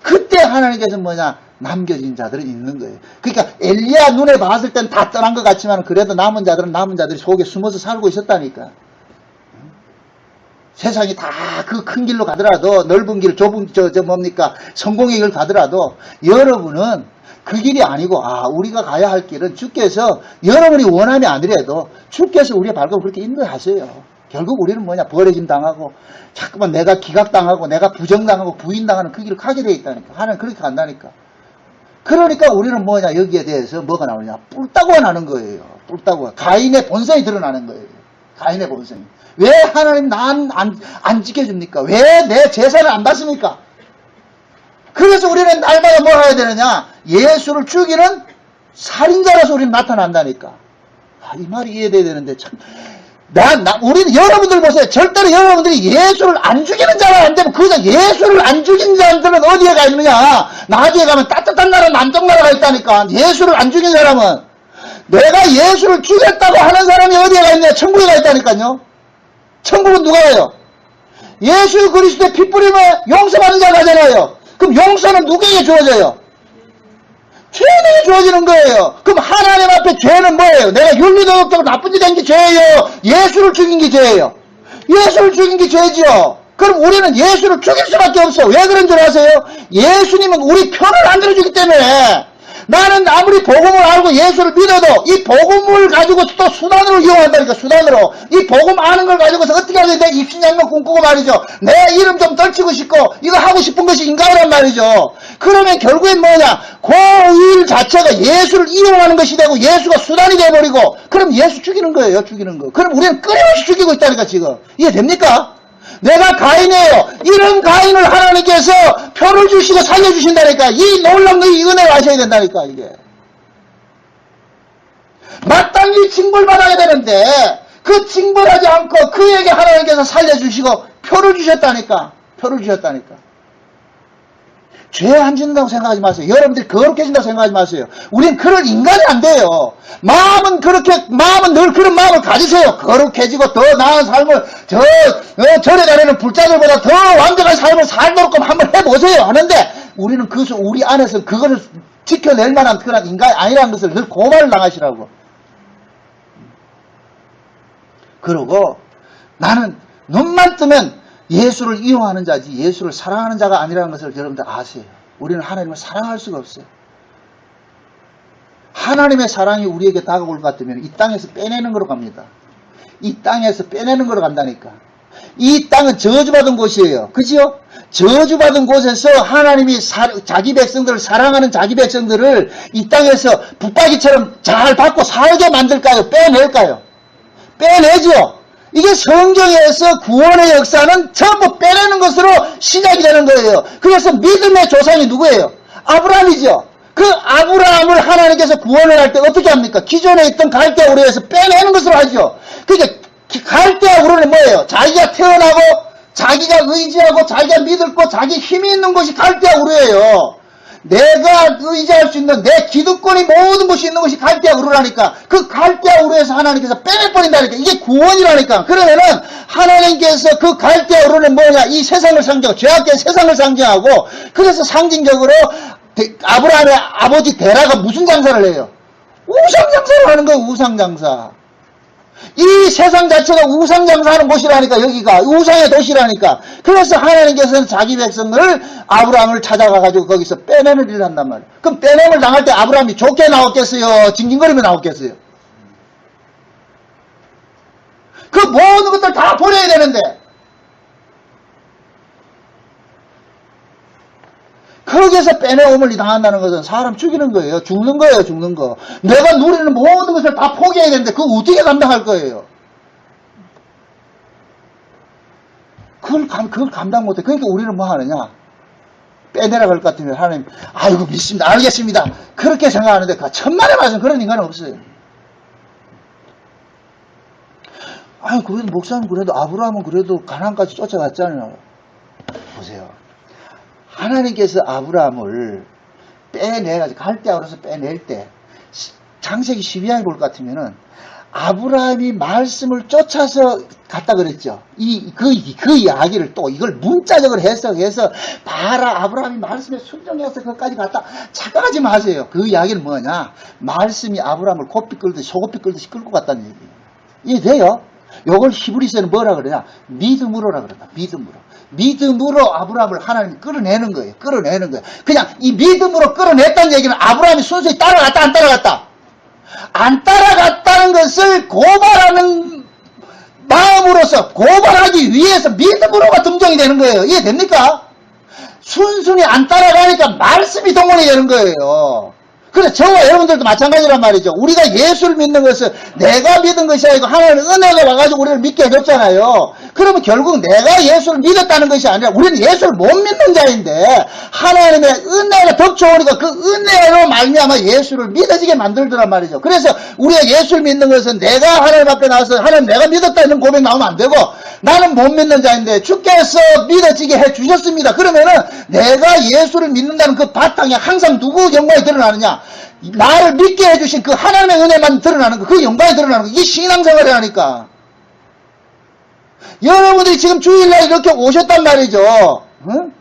A: 그때 하나님께서 남겨진 자들은 있는 거예요. 그러니까 엘리야 눈에 봤을 땐 다 떠난 것 같지만 그래도 남은 자들이 속에 숨어서 살고 있었다니까. 세상이 다 그 큰 길로 가더라도 넓은 길 좁은 성공의 길 가더라도 여러분은 그 길이 아니고 우리가 가야 할 길은 주께서 여러분이 원함이 아니래도 주께서 우리의 발걸음을 그렇게 인도하세요. 결국 우리는 버려짐 당하고 자꾸만 내가 기각당하고 내가 부정당하고 부인당하는 그 길을 가게 되어 있다니까. 하나님 그렇게 간다니까. 그러니까 우리는 여기에 대해서 뭐가 나오냐? 뿔따구가 나는 거예요. 뿔따구가. 가인의 본성이 드러나는 거예요. 가인의 본성이. 왜 하나님 안 지켜줍니까? 왜 내 제사를 안 받습니까? 그래서 우리는 날마다 뭐 해야 되느냐? 예수를 죽이는 살인자라서 우리는 나타난다니까. 이 말이 이해돼야 되는데 참. 우리는 여러분들 보세요. 절대로 여러분들이 예수를 안 죽이는 자가 안 되면 그저 예수를 안 죽인 자들은 어디에 가 있느냐? 나중에 가면 따뜻한 나라 남쪽 나라가 있다니까. 예수를 안 죽인 사람은 내가 예수를 죽였다고 하는 사람이 어디에 가 있느냐? 천국에 가 있다니까요. 천국은 누가 가요? 예수 그리스도의 피 뿌리면 용서받는 자가 가잖아요. 그럼 용서는 누구에게 주어져요? 죄인에게 주어지는 거예요. 그럼 하나님 앞에 죄는 뭐예요? 내가 윤리도덕적으로 나쁜 짓 한 게 죄예요? 예수를 죽인 게 죄예요? 예수를 죽인 게 죄지요. 그럼 우리는 예수를 죽일 수밖에 없어. 왜 그런 줄 아세요? 예수님은 우리 편을 안 들어주기 때문에. 나는 아무리 복음을 알고 예수를 믿어도 이 복음을 가지고 또 수단으로 이용한다니까. 수단으로 이 복음 아는 걸 가지고서 어떻게 하게 돼? 입신양면 꿈꾸고 말이죠. 내 이름 좀 떨치고 싶고 이거 하고 싶은 것이 인간이란 말이죠. 그러면 결국엔 그 일 자체가 예수를 이용하는 것이 되고 예수가 수단이 돼버리고 그럼 예수 죽이는 거예요. 죽이는 거. 그럼 우리는 끊임없이 죽이고 있다니까 지금. 이해됩니까? 내가 가인이에요. 이런 가인을 하나님께서 표를 주시고 살려주신다니까. 이 놀라운 이 은혜를 아셔야 된다니까. 이게 마땅히 징벌받아야 되는데 그 징벌하지 않고 그에게 하나님께서 살려주시고 표를 주셨다니까. 표를 주셨다니까. 죄 안 짓는다고 생각하지 마세요. 여러분들이 거룩해진다고 생각하지 마세요. 우린 그런 인간이 안 돼요. 마음은 늘 그런 마음을 가지세요. 거룩해지고 더 나은 삶을, 절에 다니는 불자들보다 더 완전한 삶을 살도록 한번 해보세요. 하는데, 우리는 우리 안에서 그거를 지켜낼 만한 그런 인간이 아니라는 것을 늘 고발을 당하시라고. 그러고, 나는 눈만 뜨면 예수를 이용하는 자지 예수를 사랑하는 자가 아니라는 것을 여러분들 아세요. 우리는 하나님을 사랑할 수가 없어요. 하나님의 사랑이 우리에게 다가올 것 같으면 이 땅에서 빼내는 거로 갑니다. 이 땅에서 빼내는 거로 간다니까. 이 땅은 저주받은 곳이에요. 그죠? 저주받은 곳에서 하나님이 자기 백성들을 사랑하는 자기 백성들을 이 땅에서 붙박이처럼 잘 받고 살게 만들까요? 빼낼까요? 빼내죠. 이게 성경에서 구원의 역사는 전부 빼내는 것으로 시작이 되는 거예요. 그래서 믿음의 조상이 누구예요? 아브라함이죠. 그 아브라함을 하나님께서 구원을 할 때 어떻게 합니까? 기존에 있던 갈대아 우르에서 빼내는 것으로 하죠. 그러니까 갈대아 우르는 뭐예요? 자기가 태어나고 자기가 의지하고 자기가 믿고 자기 힘이 있는 것이 갈대아 우르예요. 내가 의지할 수 있는 내 기득권이 모든 것이 있는 것이 갈대아 우르라니까. 그 갈대아 우르에서 하나님께서 빼내버린다니까. 이게 구원이라니까. 그러면은 하나님께서 그 갈대아 우르는 뭐냐? 이 세상을 상징하고 죄악된 세상을 상징하고, 그래서 상징적으로 아브라함의 아버지 데라가 무슨 장사를 해요? 우상장사를 하는 거예요. 우상장사. 이 세상 자체가 우상장사하는 곳이라니까. 여기가 우상의 도시라니까. 그래서 하나님께서는 자기 백성을 아브라함을 찾아가가지고 거기서 빼내는 일을 한단 말이에요. 그럼 빼냄을 당할 때 아브라함이 좋게 나왔겠어요? 징징거리며 나왔겠어요? 그 모든 것들 다 버려야 되는데, 거기에서 빼내옴을 당한다는 것은 사람 죽이는 거예요. 죽는 거예요. 죽는 거. 내가 누리는 모든 것을 다 포기해야 되는데 그거 어떻게 감당할 거예요? 그걸 감당 못해. 그러니까 우리는 뭐 하느냐? 빼내라 할 것 같으면 하나님, 아이고 믿습니다. 알겠습니다. 그렇게 생각하는데 천만에 말씀 그런 인간은 없어요. 아니 그래도 목사님 그래도 아브라함은 그래도 가나안까지 쫓아갔잖아요. 보세요. 하나님께서 아브라함을 빼내가지고 갈대아우르에서 빼낼 때 창세기 12장에 볼 것 같으면은 아브라함이 말씀을 쫓아서 갔다 그랬죠. 그 이야기를 또 이걸 문자적으로 해석해서 봐라 아브라함이 말씀에 순종해서 거기까지 갔다. 착각하지 마세요. 그 이야기는 뭐냐? 말씀이 아브라함을 고삐 끌듯이 소고삐 끌듯이 끌고 갔다는 얘기예요. 이해돼요? 요걸 히브리서는 뭐라 그러냐? 믿음으로라 그런다. 믿음으로 아브라함을 하나님이 끌어내는 거예요. 끌어내는 거예요. 그냥 이 믿음으로 끌어냈다는 얘기는 아브라함이 순수히 따라갔다 안 따라갔다? 안 따라갔다는 것을 고발하는 마음으로서 고발하기 위해서 믿음으로가 등장이 되는 거예요. 이해됩니까? 순순히 안 따라가니까 말씀이 동원이 되는 거예요. 그래서 저와 여러분들도 마찬가지란 말이죠. 우리가 예수를 믿는 것은 내가 믿은 것이 아니고 하나님의 은혜가 와가지고 우리를 믿게 해줬잖아요. 그러면 결국 내가 예수를 믿었다는 것이 아니라 우리는 예수를 못 믿는 자인데 하나님의 은혜가 덮쳐오니까 그 은혜로 말미암아 예수를 믿어지게 만들더란 말이죠. 그래서 우리가 예수를 믿는 것은 내가 하나님 앞에 나와서 하나님 내가 믿었다는 고백 나오면 안 되고 나는 못 믿는 자인데 주께서 믿어지게 해주셨습니다. 그러면은 내가 예수를 믿는다는 그 바탕에 항상 누구 영광이 드러나느냐? 나를 믿게 해주신 그 하나님의 은혜만 드러나는 거, 그 영광이 드러나는 거, 이게 신앙생활을 하니까. 여러분들이 지금 주일날 이렇게 오셨단 말이죠. 응?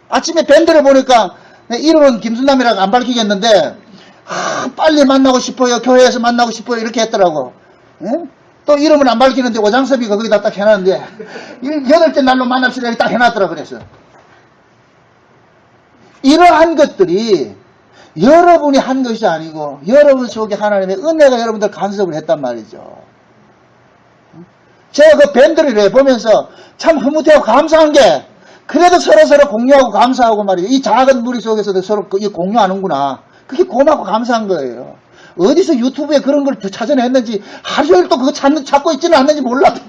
A: 아침에 밴드를 보니까 내 이름은 김순남이라고 안 밝히겠는데 빨리 만나고 싶어요. 교회에서 만나고 싶어요. 이렇게 했더라고. 응? 또 이름은 안 밝히는데 오장섭이가 거기다 딱 해놨는데 8째 날로 만납시다 이렇게 딱 해놨더라 그랬어요. 이러한 것들이 여러분이 한 것이 아니고 여러분 속에 하나님의 은혜가 여러분들 간섭을 했단 말이죠. 제가 그 밴드를 보면서 참 흐뭇해하고 감사한 게 그래도 서로 공유하고 감사하고 말이죠. 이 작은 무리 속에서도 서로 공유하는구나. 그게 고맙고 감사한 거예요. 어디서 유튜브에 그런 걸 찾아냈는지 하루 종일 또 그거 찾고 있지는 않는지 몰라도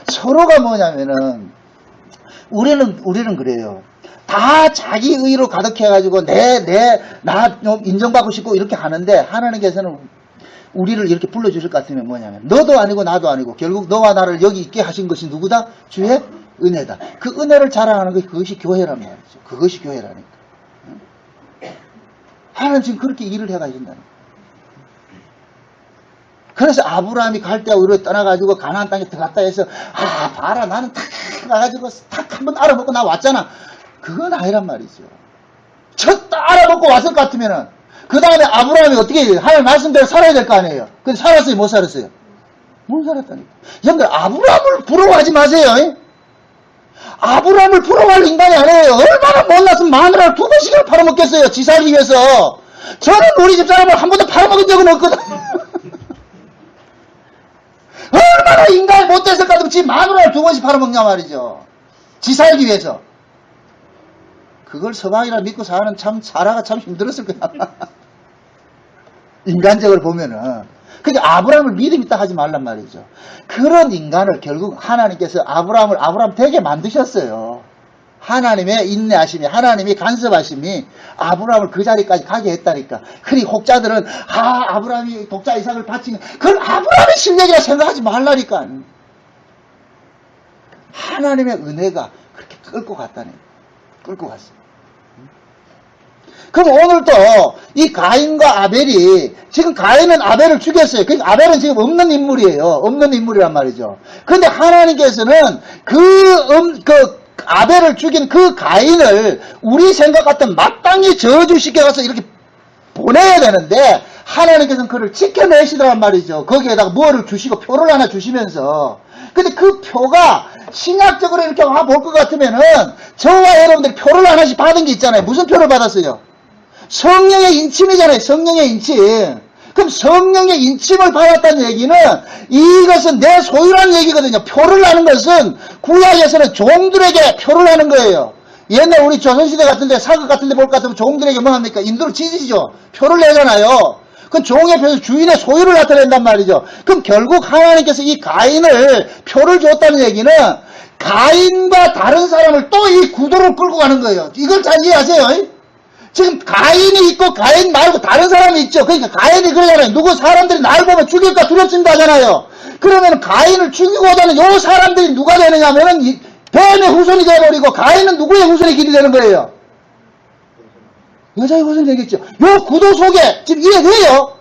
A: 서로가 뭐냐면은 우리는 그래요. 다 자기 의로 가득해가지고 나 인정받고 싶고 이렇게 하는데 하나님께서는 우리를 이렇게 불러주실 것 같으면 뭐냐면 너도 아니고 나도 아니고 결국 너와 나를 여기 있게 하신 것이 누구다? 주의 은혜다. 그 은혜를 자랑하는 게 그것이 교회란 말이죠. 그것이 교회라니까. 하나님 지금 그렇게 일을 해가신다는 거예요. 그래서 아브라함이 갈대아우르에 떠나가지고 가나안 땅에 들어갔다 해서 봐라 나는 탁 가가지고 탁 한번 알아보고 나 왔잖아. 그건 아니란 말이죠. 첫 알아보고 왔을 것 같으면은 그 다음에 아브라함이 어떻게 해요? 하나님 말씀대로 살아야 될 거 아니에요. 근데 살았어요? 못 살았어요? 못 살았다니까. 여러분들 아브라함을 부러워하지 마세요. 아브라함을 부러워할 인간이 아니에요. 얼마나 못났으면 마누라를 2번씩이나 팔아먹겠어요. 지 살기 위해서. 저는 우리 집 사람을 한 번도 팔아먹은 적은 없거든. 얼마나 인간이 못됐을까 지 마누라를 2번씩 팔아먹냐 말이죠. 지 살기 위해서. 그걸 서방이라 믿고 사는 참 사라가 참 힘들었을 거야. 인간적으로 보면은. 그러니까 아브라함을 믿음 있다 하지 말란 말이죠. 그런 인간을 결국 하나님께서 아브라함 되게 만드셨어요. 하나님의 인내하심이, 하나님이 간섭하심이 아브라함을 그 자리까지 가게 했다니까. 그리 혹자들은 아브라함이 독자 이삭을 바치면 그걸 아브라함의 실력이라 생각하지 말라니까. 하나님의 은혜가 그렇게 끌고 갔다니. 끌고 갔어요. 그럼 오늘도 이 가인과 아벨이 지금 가인은 아벨을 죽였어요. 그러니까 아벨은 지금 없는 인물이에요. 없는 인물이란 말이죠. 그런데 하나님께서는 그 아벨을 죽인 그 가인을 우리 생각 같은 마땅히 저주시켜가서 이렇게 보내야 되는데 하나님께서는 그를 지켜내시더란 말이죠. 거기에다가 뭐를 주시고 표를 하나 주시면서. 근데 그 표가 신약적으로 이렇게 볼 것 같으면은 저와 여러분들이 표를 하나씩 받은 게 있잖아요. 무슨 표를 받았어요? 성령의 인침이잖아요. 성령의 인침. 그럼 성령의 인침을 받았다는 얘기는 이것은 내 소유라는 얘기거든요. 표를 하는 것은 구약에서는 종들에게 표를 하는 거예요. 옛날 우리 조선시대 같은데 사극 같은데 볼 것 같으면 종들에게 뭐 합니까? 인도를 찢으시죠. 표를 내잖아요. 그건 종의 표에서 주인의 소유를 나타낸단 말이죠. 그럼 결국 하나님께서 이 가인을 표를 줬다는 얘기는 가인과 다른 사람을 또 이 구도로 끌고 가는 거예요. 이걸 잘 이해하세요. 지금 가인이 있고 가인 말고 다른 사람이 있죠. 그러니까 가인이 그러잖아요. 누구 사람들이 날 보면 죽일까 두렵습니다 하잖아요. 그러면 가인을 죽이고자 하는 요 사람들이 누가 되느냐면은 뱀의 후손이 되어버리고 가인은 누구의 후손의 길이 되는 거예요? 여자의 후손이 되겠죠. 요 구도 속에 지금 이해돼요?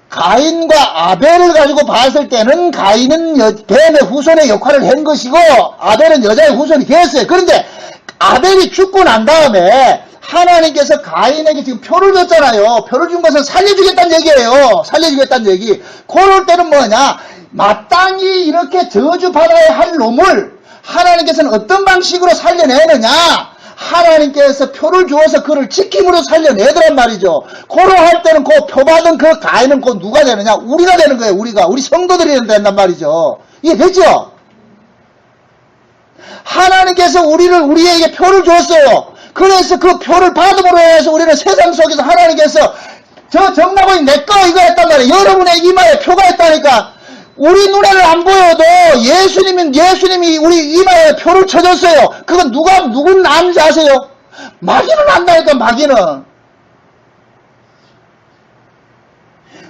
A: 가인과 아벨을 가지고 봤을 때는 가인은 뱀의 후손의 역할을 한 것이고 아벨은 여자의 후손이 되었어요. 그런데 아벨이 죽고 난 다음에 하나님께서 가인에게 지금 표를 줬잖아요. 표를 준 것은 살려주겠다는 얘기예요. 살려주겠다는 얘기. 그럴 때는 뭐냐? 마땅히 이렇게 저주받아야 할 놈을 하나님께서는 어떤 방식으로 살려내느냐? 하나님께서 표를 주어서 그를 지킴으로 살려내더란 말이죠. 그럴 때는 그 표받은 그 가인은 그 누가 되느냐? 우리가 되는 거예요. 우리 성도들이 된단 말이죠. 이해됐죠? 하나님께서 우리에게 표를 줬어요. 그래서 그 표를 받음으로 해서 우리는 세상 속에서 하나님께서 저 정나무이 내꺼 이거 했단 말이에요. 여러분의 이마에 표가 있다니까. 우리 눈에는 안 보여도 예수님이 우리 이마에 표를 쳐줬어요. 그건 누군 아는지 아세요? 마귀는 안다니까. 마귀는.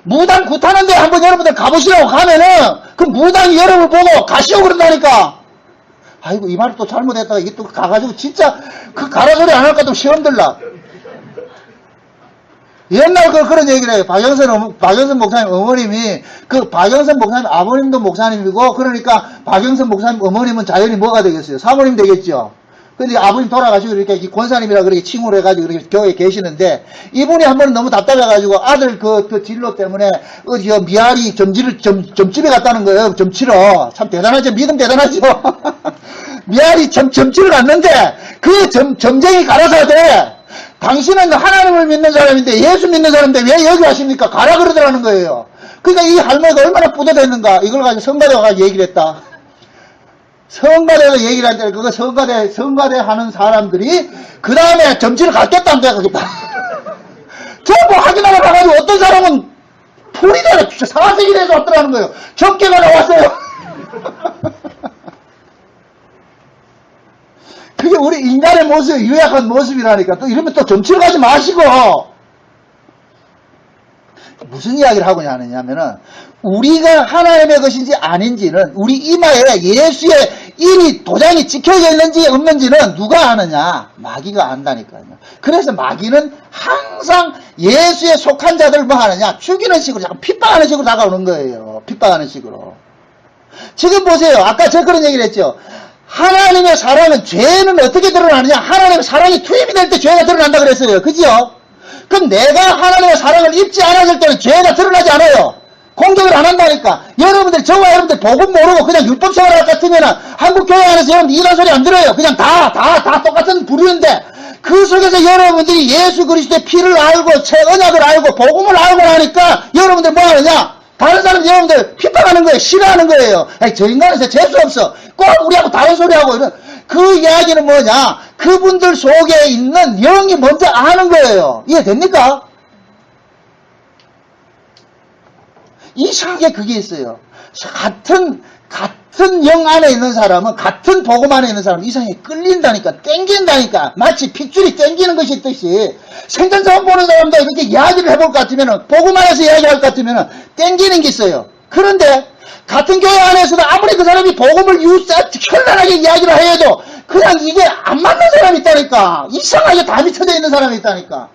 A: 무당 굿하는데 한번 여러분들 가보시라고 가면은 그 무당이 여러분을 보고 가시오 그런다니까. 아이고 이 말을 또 잘못했다가 이게 또 가가지고 진짜 그 가라소리 안 할까 또 시험 들라. 옛날 그런 얘기를 해요. 박영선 목사님 어머님이 박영선 목사님 아버님도 목사님이고 그러니까 박영선 목사님 어머님은 자연히 뭐가 되겠어요? 사모님 되겠죠. 근데 아버님 돌아가시고 이렇게 권사님이라 그렇게 칭호를 해가지고 이렇게 교회에 계시는데 이분이 한 번은 너무 답답해가지고 아들 그 진로 때문에 미아리 점집에 갔다는 거예요. 점치러. 참 대단하죠. 믿음 대단하죠. 미아리 점치러 갔는데 그 점쟁이 가라사대 당신은 하나님을 믿는 사람인데 예수 믿는 사람인데 왜 여기 하십니까? 가라 그러더라는 거예요. 그러니까 이 할머니가 얼마나 뿌듯했는가. 이걸 가지고 성가대가 가지고 얘기를 했다. 성가대도 얘기를 한대. 그거 성가대 하는 사람들이 그 다음에 점치를 갔겠다는데 전부 확인하러 가가지고 어떤 사람은 풀이 돼서 진짜 사색이 돼서 왔더라는 거예요. 적개가 나왔어요. 그게 우리 인간의 모습, 유약한 모습이라니까. 또 이러면 또 점치러 가지 마시고. 무슨 이야기를 하고자 하느냐면은, 우리가 하나님의 것인지 아닌지는 우리 이마에 예수의 이미 도장이 찍혀져 있는지 없는지는 누가 아느냐? 마귀가 안다니까요. 그래서 마귀는 항상 예수에 속한 자들 뭐 하느냐? 죽이는 식으로, 약간 핍박하는 식으로 다가오는 거예요. 핍박하는 식으로. 지금 보세요. 아까 제가 그런 얘기를 했죠. 하나님의 사랑은, 죄는 어떻게 드러나느냐? 하나님의 사랑이 투입이 될 때 죄가 드러난다 그랬어요. 그죠? 그럼 내가 하나님의 사랑을 입지 않았을 때는 죄가 드러나지 않아요. 공격을 안 한다니까. 여러분들, 저와 여러분들 복음 모르고 그냥 율법 생활할 것 같으면은 한국 교회 안에서 여러분들 이런 소리 안 들어요. 그냥 다 똑같은 부르는데 그 속에서 여러분들이 예수 그리스도의 피를 알고, 언약을 알고, 복음을 알고 나니까 여러분들 뭐 하느냐? 다른 사람 여러분들 핍박하는 거예요. 싫어하는 거예요. 아니, 저 인간에서 재수 없어. 꼭 우리하고 다른 소리 하고 이런. 그 이야기는 뭐냐? 그분들 속에 있는 영이 먼저 아는 거예요. 이해됩니까? 이상하게 그게 있어요. 같은 영 안에 있는 사람은, 같은 복음 안에 있는 사람은 이상하게 끌린다니까, 땡긴다니까. 마치 핏줄이 땡기는 것이 있듯이 생전처음 보는 사람도 이렇게 이야기를 해볼 것 같으면은, 복음 안에서 이야기할 것 같으면은 땡기는 게 있어요. 그런데 같은 교회 안에서도 아무리 그 사람이 복음을 현란하게 이야기를 해도 그냥 이게 안 맞는 사람이 있다니까. 이상하게 담이 터져 있는 사람이 있다니까.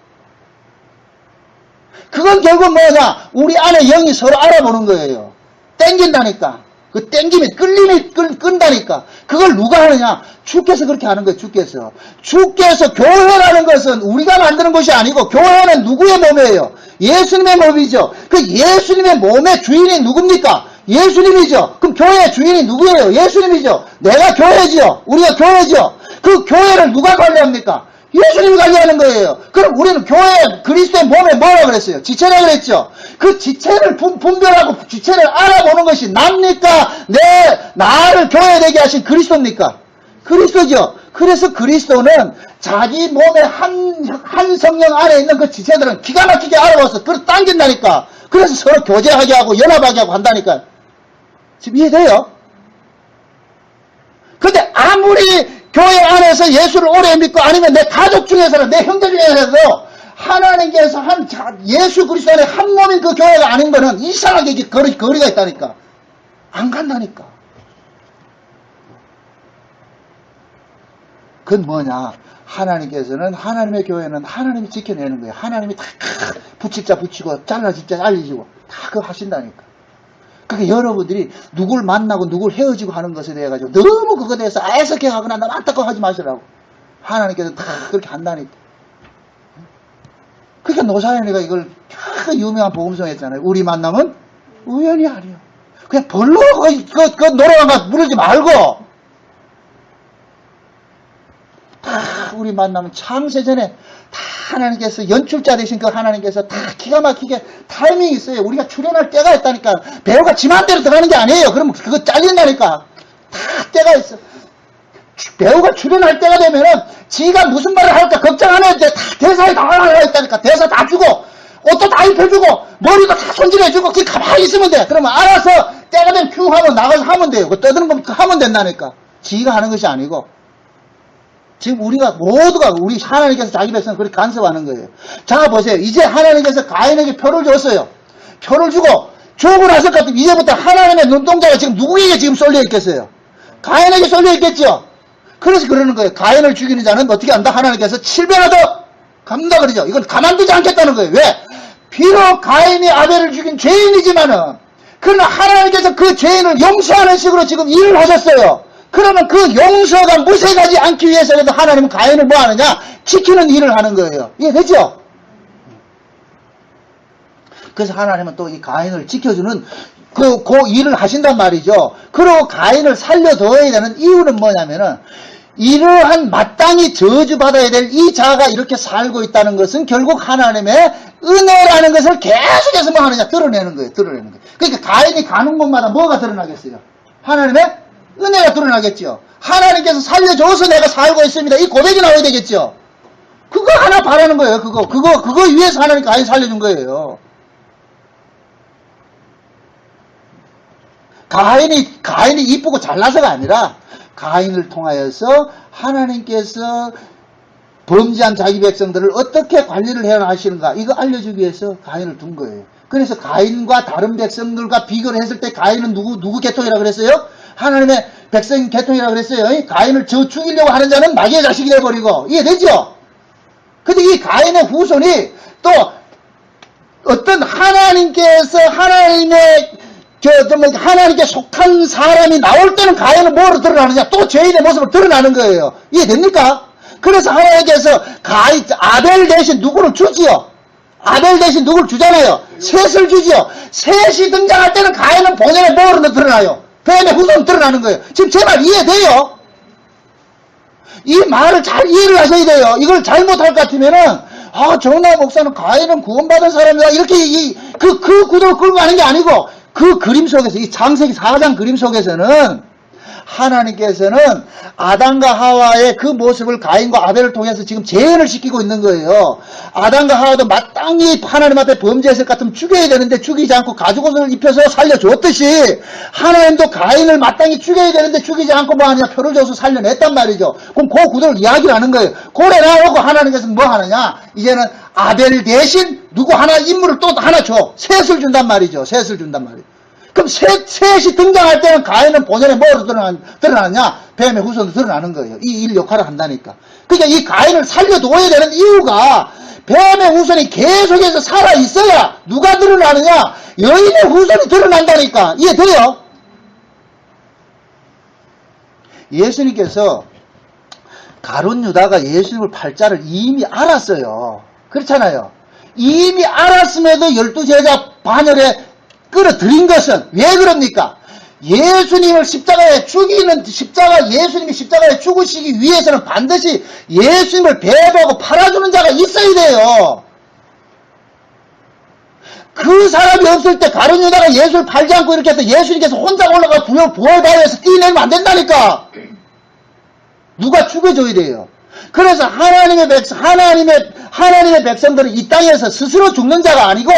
A: 그건 결국 뭐냐? 우리 안에 영이 서로 알아보는 거예요. 땡긴다니까. 그 땡김이, 끌림이 끈다니까. 그걸 누가 하느냐? 주께서 그렇게 하는 거예요, 주께서. 주께서, 교회라는 것은 우리가 만드는 것이 아니고, 교회는 누구의 몸이에요? 예수님의 몸이죠. 그 예수님의 몸의 주인이 누굽니까? 예수님이죠. 그럼 교회의 주인이 누구예요? 예수님이죠. 내가 교회죠. 우리가 교회죠. 그 교회를 누가 관리합니까? 예수님이 관리하는 거예요. 그럼 우리는 교회, 그리스도의 몸에 뭐라고 그랬어요? 지체라 그랬죠. 그 지체를 분별하고 지체를 알아보는 것이 납니까? 나를 교회 되게 하신 그리스도입니까? 그리스도죠. 그래서 그리스도는 자기 몸의 한 성령 안에 있는 그 지체들은 기가 막히게 알아봐서 그걸 당긴다니까. 그래서 서로 교제하게 하고 연합하게 하고 한다니까. 지금 이해돼요? 근데 아무리 교회 안에서 예수를 오래 믿고 아니면 내 가족 중에서는, 내 형제 중에서도 하나님께서 예수 그리스도 안에 한 몸인 그 교회가 아닌 거는 이상하게 이게 거리가 있다니까. 안 간다니까. 그건 뭐냐? 하나님께서는, 하나님의 교회는 하나님이 지켜내는 거예요. 하나님이 다 붙일 자 붙이고 잘라질 자 잘리시고 다 그거 하신다니까. 그러니까 여러분들이 누굴 만나고 누굴 헤어지고 하는 것에 대해 가지고 너무 그거에 대해서 애석해하거나 너무 안타까워하지 마시라고. 하나님께서 다 그렇게 한다니까. 그러니까 노사연이가 이걸 유명한 복음성 했잖아요. 우리 만남은 우연이 아니에요. 그냥 별로 그 노래방 가서 부르지 말고 다 우리 만나면 창세전에 다 하나님께서 연출자 되신 그 하나님께서 다 기가 막히게 타이밍이 있어요. 우리가 출연할 때가 있다니까. 배우가 지 마음대로 들어가는 게 아니에요. 그러면 그거 잘린다니까. 다 때가 있어. 배우가 출연할 때가 되면은 지가 무슨 말을 할까 걱정 안 해도 돼. 다 대사에 다 있다니까. 대사 다 주고 옷도 다 입혀주고 머리도 다 손질해주고 그냥 가만히 있으면 돼. 그러면 알아서 때가 되면 큐 하면 나가서 하면 돼요. 그 떠드는 거 하면 된다니까. 지가 하는 것이 아니고. 지금 우리가 모두가 우리 하나님께서 자기 백성을 그렇게 간섭하는 거예요. 자 보세요. 이제 하나님께서 가인에게 표를 줬어요. 표를 주고 주고 나서 같은 이제부터 하나님의 눈동자가 지금 누구에게 지금 쏠려 있겠어요? 가인에게 쏠려 있겠죠. 그래서 그러는 거예요. 가인을 죽이는 자는 어떻게 한다? 하나님께서 7배나 더 갚는다 그러죠. 이건 가만두지 않겠다는 거예요. 왜? 비록 가인이 아벨을 죽인 죄인이지만은 그러나 하나님께서 그 죄인을 용서하는 식으로 지금 일을 하셨어요. 그러면 그 용서가 무색하지 않기 위해서라도 하나님은 가인을 뭐 하느냐? 지키는 일을 하는 거예요. 이해되죠? 그래서 하나님은 또 이 가인을 지켜주는 그 일을 하신단 말이죠. 그리고 가인을 살려둬야 되는 이유는 뭐냐면은 이러한 마땅히 저주받아야 될 이 자가 이렇게 살고 있다는 것은 결국 하나님의 은혜라는 것을 계속해서 뭐 하느냐? 드러내는 거예요. 드러내는 거예요. 그러니까 가인이 가는 곳마다 뭐가 드러나겠어요? 하나님의 은혜가 드러나겠죠. 하나님께서 살려줘서 내가 살고 있습니다. 이 고백이 나와야 되겠죠. 그거 하나 바라는 거예요. 그거 위해서 하나님 가인 살려준 거예요. 가인이 이쁘고 잘나서가 아니라 가인을 통하여서 하나님께서 범죄한 자기 백성들을 어떻게 관리를 해야 하시는가 이거 알려주기 위해서 가인을 둔 거예요. 그래서 가인과 다른 백성들과 비교를 했을 때 가인은 누구 계통이라고 그랬어요? 하나님의 백성 계통이라고 그랬어요. 가인을 죽이려고 하는 자는 마귀의 자식이 돼버리고. 이해되죠? 근데 이 가인의 후손이 또 어떤 하나님께서 하나님께 속한 사람이 나올 때는 가인은 뭐로 드러나느냐? 또 죄인의 모습을 드러나는 거예요. 이해됩니까? 그래서 하나님께서 아벨 대신 누구를 주지요? 아벨 대신 누구를 주잖아요? 셋을 주지요. 셋이 등장할 때는 가인은 본연의 뭐로 드러나요? 뱀의 후손 드러나는 거예요. 지금 제 말 이해돼요? 이 말을 잘 이해를 하셔야 돼요. 이걸 잘못할 것 같으면은, 정나 목사는 가인은 구원받은 사람이다. 이렇게 그 구도를 끌고 가는 게 아니고, 그 그림 속에서, 이 창세기 4장 그림 속에서는, 하나님께서는 아담과 하와의 그 모습을 가인과 아벨을 통해서 지금 재현을 시키고 있는 거예요. 아담과 하와도 마땅히 하나님 앞에 범죄했을 것 같으면 죽여야 되는데 죽이지 않고 가죽옷을 입혀서 살려줬듯이 하나님도 가인을 마땅히 죽여야 되는데 죽이지 않고 뭐 하느냐? 표를 줘서 살려냈단 말이죠. 그럼 그 구도를 이야기를 하는 거예요. 고래 나오고 하나님께서는 뭐 하느냐? 이제는 아벨 대신 누구 하나 인물을 또 하나 줘. 셋을 준단 말이죠. 셋을 준단 말이에요. 그럼 셋이 등장할 때는 가인은 본연의 뭐로 드러나느냐? 뱀의 후손으로 드러나는 거예요. 이 일 역할을 한다니까. 그러니까 이 가인을 살려두어야 되는 이유가 뱀의 후손이 계속해서 살아있어야 누가 드러나느냐? 여인의 후손이 드러난다니까. 이해돼요? 예수님께서 가룟 유다가 예수님을 팔자를 이미 알았어요. 그렇잖아요. 이미 알았음에도 12제자 반열에 끌어들인 것은 왜 그럽니까? 예수님을 예수님이 십자가에 죽으시기 위해서는 반드시 예수님을 배부하고 팔아주는 자가 있어야 돼요. 그 사람이 없을 때 가룟 유다가 예수를 팔지 않고 이렇게 해서 예수님께서 혼자 올라가 부활바위에서 뛰내면 안 된다니까. 누가 죽여줘야 돼요. 그래서 하나님의 백성들은 이 땅에서 스스로 죽는 자가 아니고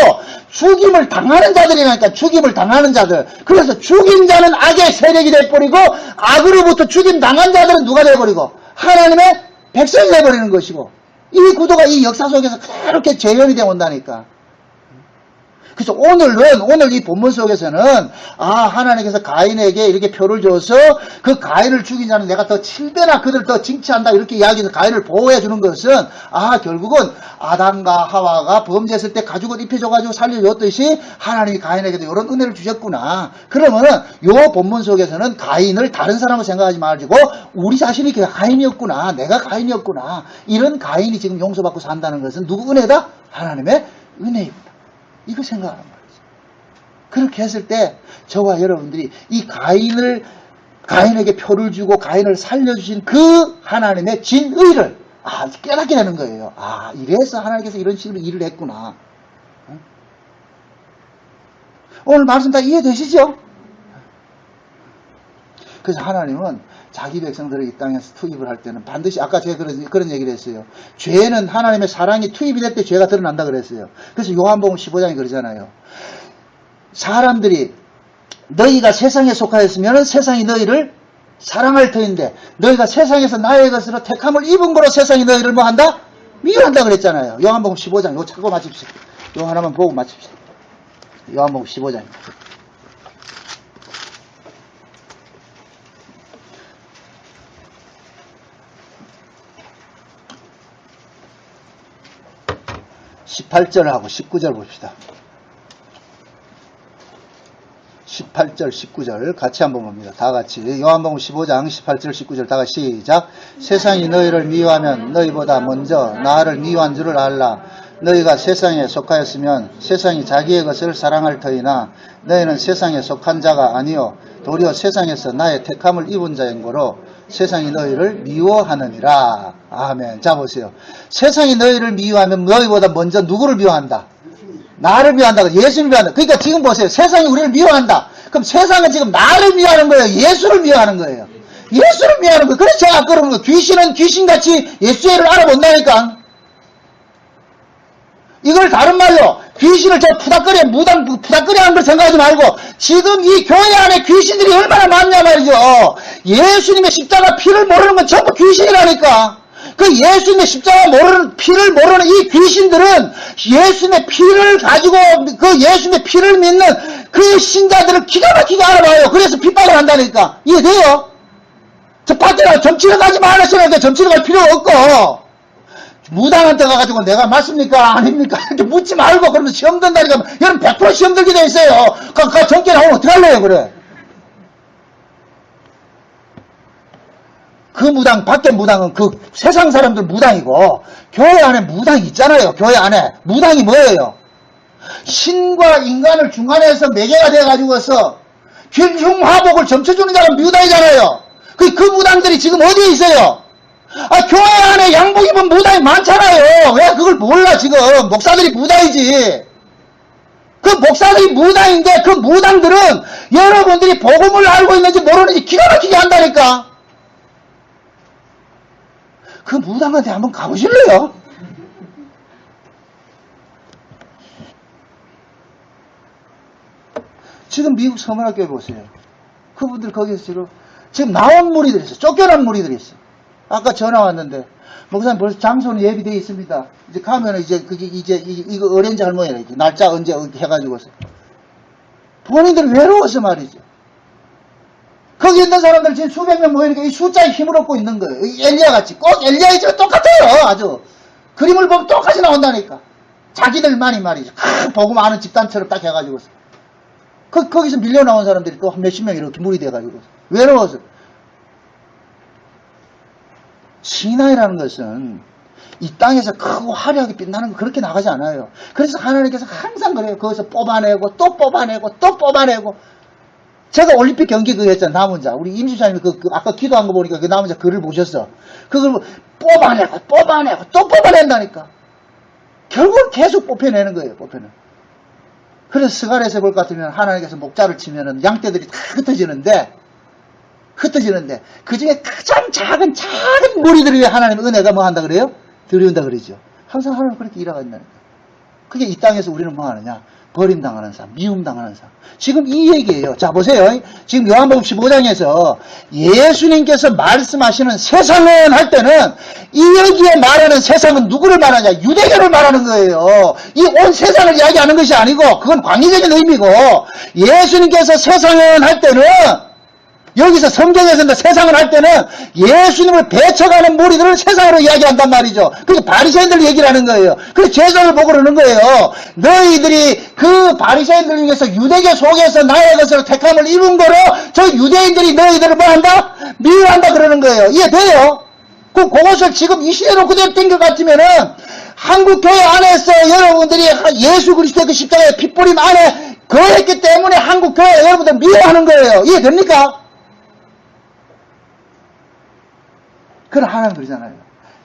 A: 죽임을 당하는 자들이라니까. 죽임을 당하는 자들. 그래서 죽인 자는 악의 세력이 돼버리고 악으로부터 죽임 당한 자들은 누가 돼버리고 하나님의 백성이 돼버리는 것이고, 이 구도가 이 역사 속에서 그렇게 재현이 되어 온다니까. 그래서 오늘 이 본문 속에서는 하나님께서 가인에게 이렇게 표를 줘서 그 가인을 죽인 자는 내가 더 7배나 그들 더 징치한다 이렇게 이야기해서 가인을 보호해 주는 것은 결국은 아담과 하와가 범죄했을 때 가죽을 입혀줘가지고 살려줬듯이 하나님이 가인에게도 이런 은혜를 주셨구나. 그러면은 요 본문 속에서는 가인을 다른 사람을 생각하지 말고 우리 자신이 가인이었구나. 내가 가인이었구나. 이런 가인이 지금 용서받고 산다는 것은 누구 은혜다? 하나님의 은혜입니다. 이거 생각하는 말이죠. 그렇게 했을 때 저와 여러분들이 이 가인에게 표를 주고 가인을 살려주신 그 하나님의 진의를 깨닫게 되는 거예요. 이래서 하나님께서 이런 식으로 일을 했구나. 오늘 말씀 다 이해되시죠? 그래서 하나님은 자기 백성들을 이 땅에서 투입을 할 때는 반드시, 아까 제가 그런 얘기를 했어요. 죄는 하나님의 사랑이 투입이 될 때 죄가 드러난다 그랬어요. 그래서 요한복음 15장에 그러잖아요. 사람들이 너희가 세상에 속하였으면 세상이 너희를 사랑할 터인데 너희가 세상에서 나의 것으로 택함을 입은 거로 세상이 너희를 뭐 한다? 미워한다 그랬잖아요. 요한복음 15장 요 찾고 마칩시다. 요 하나만 보고 마칩시다. 요한복음 15장입니다. 18절하고 19절 봅시다. 18절, 19절 같이 한번 봅니다. 다 같이. 요한복음 15장 18절, 19절 다 같이 시작. 세상이 너희를 미워하면 너희보다 먼저 나를 미워한 줄을 알라. 너희가 세상에 속하였으면 세상이 자기의 것을 사랑할 터이나 너희는 세상에 속한 자가 아니요 도리어 세상에서 나의 택함을 입은 자인 거로 세상이 너희를 미워하느니라. 아멘. 자 보세요. 세상이 너희를 미워하면 너희보다 먼저 누구를 미워한다? 나를 미워한다. 예수를 미워한다. 그러니까 지금 보세요. 세상이 우리를 미워한다. 그럼 세상은 지금 나를 미워하는 거예요? 예수를 미워하는 거예요? 예수를 미워하는 거예요. 그래서 제가 아까 그런 거예요. 귀신은 귀신같이 예수를 알아본다니까. 이걸 다른 말로 귀신을 저 푸닥거려 하는 걸 생각하지 말고 지금 이 교회 안에 귀신들이 얼마나 많냐 말이죠. 예수님의 십자가 피를 모르는 건 전부 귀신이라니까. 그 예수님의 십자가 피를 모르는 이 귀신들은 예수님의 피를 가지고 그 예수님의 피를 믿는 그 신자들을 기가 막히게 알아봐요. 그래서 핍박을 한다니까. 이해돼요? 저 밖에 나가 점치러 가지 말으시라니까. 점치러 갈 필요 없고 무당한테 가가지고 내가 맞습니까 아닙니까 이렇게 묻지 말고 그러면 시험 든다니까. 여러분 100% 시험 들게 돼 있어요. 그 정계 나오면 어떡할래요 그래. 그 무당, 밖에 무당은 그 세상 사람들 무당이고, 교회 안에 무당이 있잖아요. 교회 안에. 무당이 뭐예요? 신과 인간을 중간에서 매개가 돼가지고서 균흉화복을 점쳐주는 자가 무당이잖아요. 그 무당들이 지금 어디에 있어요? 교회 안에 양복 입은 무당이 많잖아요. 왜 그걸 몰라 지금. 목사들이 무당이지. 그 목사들이 무당인데 그 무당들은 여러분들이 복음을 알고 있는지 모르는지 기가 막히게 한다니까. 그 무당한테 한번 가보실래요? 지금 미국 서문학교에 보세요. 그분들 거기서 지금 나온 무리들이 있어요. 쫓겨난 무리들이 있어요. 아까 전화 왔는데, 목사님 벌써 장소는 예비되어 있습니다. 이제 가면은 이거 어렌지 할머니라 이제 날짜 언제 해가지고서. 본인들 외로워서 말이죠. 거기 있는 사람들 지금 수백 명 모이니까 이 숫자에 힘을 얻고 있는 거예요. 엘리야 같이. 꼭 엘리야이지가 똑같아요. 아주. 그림을 보면 똑같이 나온다니까. 자기들만이 말이죠. 복음 아는 집단처럼 딱 해가지고서. 거기서 밀려 나온 사람들이 또 몇십 명 이렇게 무리 돼가지고. 외로워서. 신앙이라는 것은 이 땅에서 크고 화려하게 빛나는 거 그렇게 나가지 않아요. 그래서 하나님께서 항상 그래요. 거기서 뽑아내고 또 뽑아내고 또 뽑아내고. 제가 올림픽 경기 그거 했잖아. 남은 자. 우리 임수사님이 아까 기도한 거 보니까 그 남은 자 글을 보셨어. 그걸 뽑아내고 뽑아내고 또 뽑아낸다니까. 결국은 계속 뽑혀내는 거예요. 뽑혀내. 그래서 스가랴에서 볼 것 같으면 하나님께서 목자를 치면은 양떼들이 다 흩어지는데 그 중에 가장 작은 무리들을 위해 하나님의 은혜가 뭐 한다 그래요? 들여온다 그러죠. 항상 하나님 그렇게 일하겠다니까. 그게 이 땅에서 우리는 뭐 하느냐? 버림당하는 삶, 미움당하는 삶. 지금 이 얘기예요. 자, 보세요. 지금 요한복음 15장에서 예수님께서 말씀하시는 세상은 할 때는 이 여기에 말하는 세상은 누구를 말하냐? 유대교를 말하는 거예요. 이 온 세상을 이야기하는 것이 아니고 그건 광의적인 의미고 예수님께서 세상은 할 때는 여기서 성경에서 세상을 할 때는 예수님을 배척하는 무리들을 세상으로 이야기한단 말이죠. 그게 바리새인들 얘기를 하는 거예요. 그래서 제자를 보고 그러는 거예요. 너희들이 그 바리새인들 중에서 유대교 속에서 나의 것으로 택함을 입은 거로 저 유대인들이 너희들을 뭐 한다? 미워한다 그러는 거예요. 이해돼요? 그것을 지금 이 시대로 그대로 된 것 같으면은 한국교회 안에서 여러분들이 예수 그리스도의 그 십자가의 핏뿌림 안에 거했기 때문에 한국교회 여러분들 미워하는 거예요. 이해됩니까? 그럼 하나님 그러잖아요.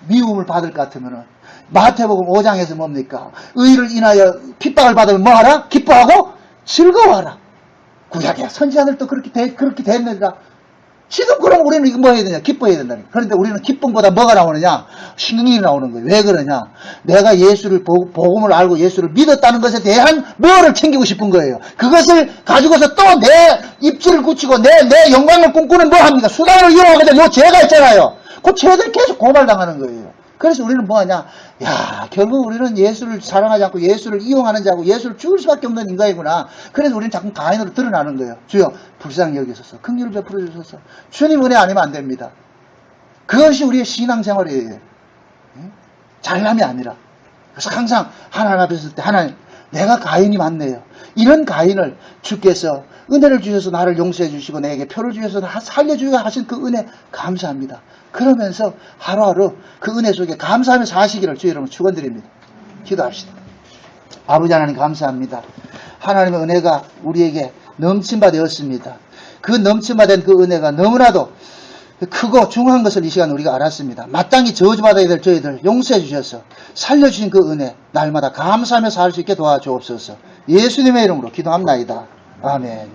A: 미움을 받을 것 같으면은 마태복음 5장에서 뭡니까? 의를 인하여 핍박을 받으면 뭐하라? 기뻐하고 즐거워하라. 구약에 선지자들도 그렇게 됐느니라. 지금 그럼 우리는 이거 뭐 해야 되냐? 기뻐해야 된다니까. 그런데 우리는 기쁨보다 뭐가 나오느냐? 신경이 나오는 거예요. 왜 그러냐? 내가 예수를 복음을 알고 예수를 믿었다는 것에 대한 뭐를 챙기고 싶은 거예요. 그것을 가지고서 또 내 입지를 굳히고 내 영광을 꿈꾸는 뭐 합니까? 수단을 이용하거든요. 요 죄가 있잖아요. 그 죄들 계속 고발당하는 거예요. 그래서 우리는 뭐하냐? 야, 결국 우리는 예수를 사랑하지 않고 예수를 이용하는 자고 예수를 죽을 수밖에 없는 인간이구나. 그래서 우리는 자꾸 가인으로 드러나는 거예요. 주여, 불쌍히 여기소서. 긍휼을 베풀어 주소서. 주님 은혜 아니면 안 됩니다. 그것이 우리의 신앙생활이에요. 잘남이 아니라. 그래서 항상 하나님 앞에 있을 때 하나님, 내가 가인이 맞네요. 이런 가인을 주께서 은혜를 주셔서 나를 용서해 주시고 내게 표를 주셔서 살려주고 하신 그 은혜 감사합니다. 그러면서 하루하루 그 은혜 속에 감사하면서 사시기를 주의 이름으로 축원드립니다. 기도합시다. 아버지 하나님 감사합니다. 하나님의 은혜가 우리에게 넘침바 되었습니다. 그 넘침바 된 그 은혜가 너무나도 크고 중요한 것을 이 시간 우리가 알았습니다. 마땅히 저주받아야 될 저희들 용서해 주셔서 살려주신 그 은혜 날마다 감사하며 살 수 있게 도와주옵소서. 예수님의 이름으로 기도합나이다. 아멘.